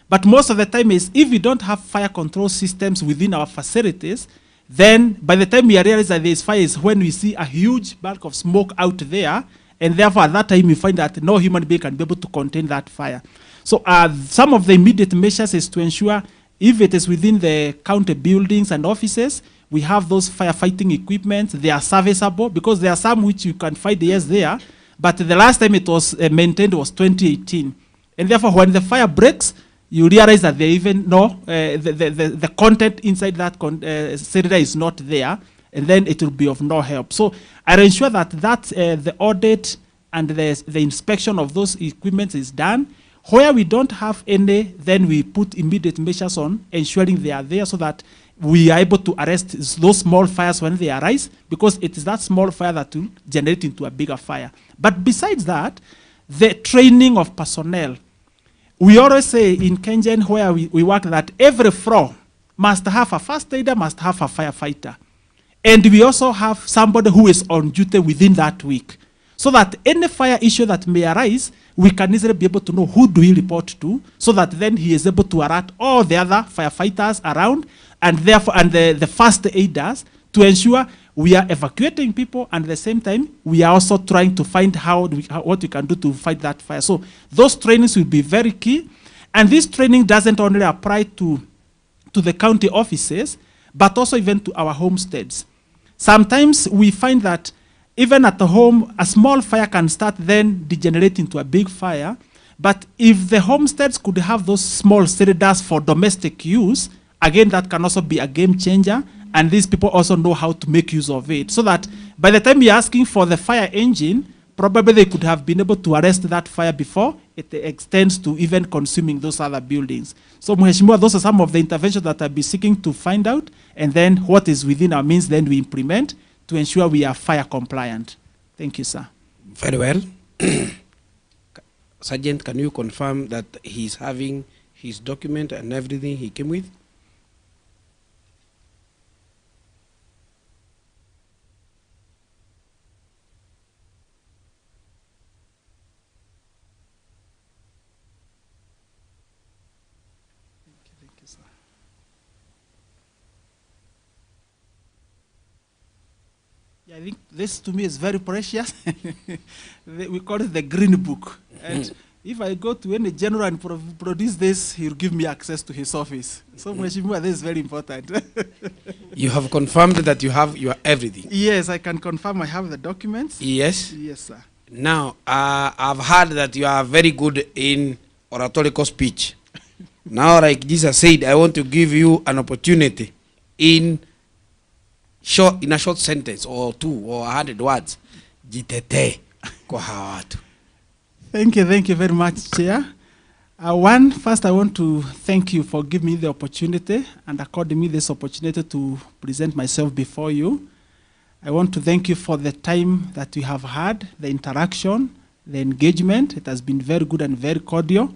But most of the time is, if we don't have fire control systems within our facilities, then by the time we realize that there is fire is when we see a huge bulk of smoke out there, and therefore at that time we find that no human being can be able to contain that fire. So some of the immediate measures is to ensure, if it is within the county buildings and offices, we have those firefighting equipment. They are serviceable, because there are some which you can find years there, but the last time it was maintained was 2018. And therefore, when the fire breaks, you realize that they even know the content inside that cylinder is not there, and then it will be of no help. So I ensure that the audit and the inspection of those equipment is done. Where we don't have any, then we put immediate measures on ensuring they are there, so that we are able to arrest those small fires when they arise, because it is that small fire that will generate into a bigger fire. But besides that, the training of personnel. We always say in Kengen, where we work, that every floor must have a first aider, must have a firefighter. And we also have somebody who is on duty within that week, so that any fire issue that may arise, we can easily be able to know who do we report to, so that then he is able to alert all the other firefighters around, and therefore the first aiders, to ensure we are evacuating people, and at the same time we are also trying to find what we can do to fight that fire. So those trainings will be very key, and this training doesn't only apply to the county offices, but also even to our homesteads. Sometimes we find that even at the home, a small fire can start, then degenerate into a big fire. But if the homesteads could have those small cylinders for domestic use, again, that can also be a game changer. And these people also know how to make use of it. So that by the time you're asking for the fire engine, probably they could have been able to arrest that fire before it extends to even consuming those other buildings. So, Mheshimiwa, those are some of the interventions that I'll be seeking to find out. And then what is within our means, then we implement to ensure we are fire compliant. Thank you, sir. Very well. Sergeant, can you confirm that he's having his document and everything he came with? Yeah, I think this to me is very precious. We call it the green book. And if I go to any general and produce this, he'll give me access to his office. So, Mheshimiwa, this is very important. You have confirmed that you have your everything? Yes, I can confirm I have the documents. Yes? Yes, sir. Now, I've heard that you are very good in oratorical speech. Now, like Jesus said, I want to give you an opportunity in a short sentence or 2 or 100 words. Jitete kwa hawa watu. Thank you very much, Chair. First I want to thank you for giving me the opportunity and according me this opportunity to present myself before you. I want to thank you for the time that we have had, the interaction, the engagement. It has been very good and very cordial.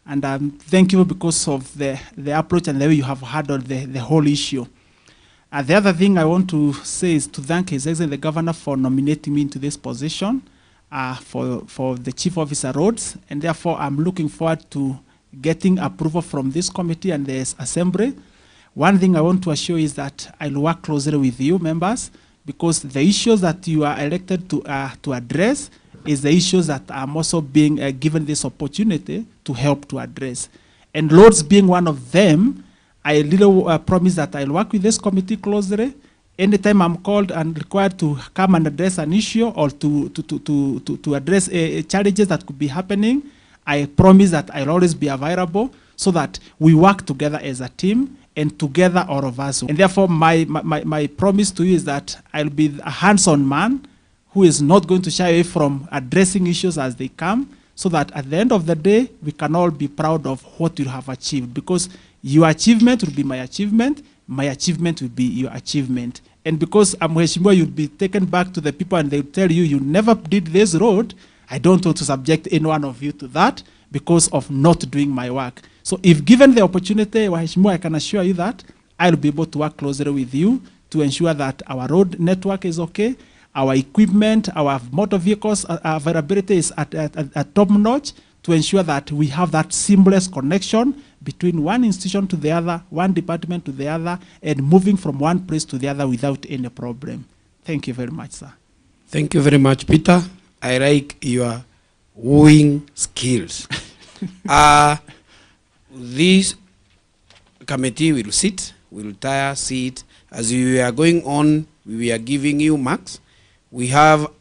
And thank you because of the approach and the way you have handled the whole issue. The other thing I want to say is to thank His Excellency the Governor for nominating me into this position for the Chief Officer Roads, and therefore I'm looking forward to getting approval from this committee and the Assembly. One thing I want to assure is that I'll work closely with you members, because the issues that you are elected to address is the issues that I'm also being given this opportunity to help to address. And roads being one of them, I really promise that I'll work with this committee closely. Anytime I'm called and required to come and address an issue or to address challenges that could be happening, I promise that I'll always be available so that we work together as a team and together all of us. And therefore, my promise to you is that I'll be a hands-on man who is not going to shy away from addressing issues as they come, so that at the end of the day, we can all be proud of what you have achieved. Because your achievement will be my achievement will be your achievement. And because Mheshimiwa, you'll be taken back to the people and they'll tell you, you never did this road, I don't want to subject any one of you to that because of not doing my work. So if given the opportunity, Mheshimiwa, I can assure you that I'll be able to work closer with you to ensure that our road network is okay, our equipment, our motor vehicles availability is at top notch, to ensure that we have that seamless connection between one institution to the other, one department to the other, and moving from one place to the other without any problem. Thank you very much, sir. Thank you very much, Peter. I like your wooing skills. This committee will sit, will retire, sit. As we are going on, we are giving you marks. We have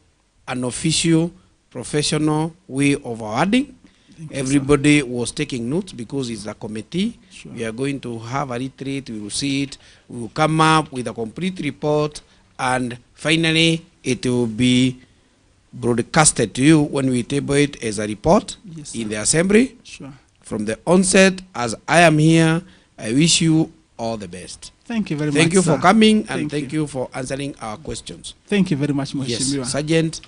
an official, professional way of awarding. Everybody was taking notes because it's a committee. Sure. We are going to have a retreat, we will see it, we will come up with a complete report, and finally it will be broadcasted to you when we table it as a report in the assembly. Sure. From the onset, as I am here, I wish you all the best. Thank you very much. Thank you for sir. coming, and thank you for answering our questions. Thank you very much, Mheshimiwa. Yes, Sergeant,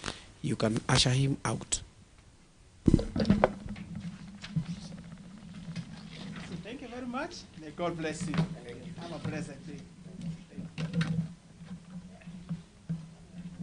you can usher him out. Thank you very much. May God bless you. Have a blessed day.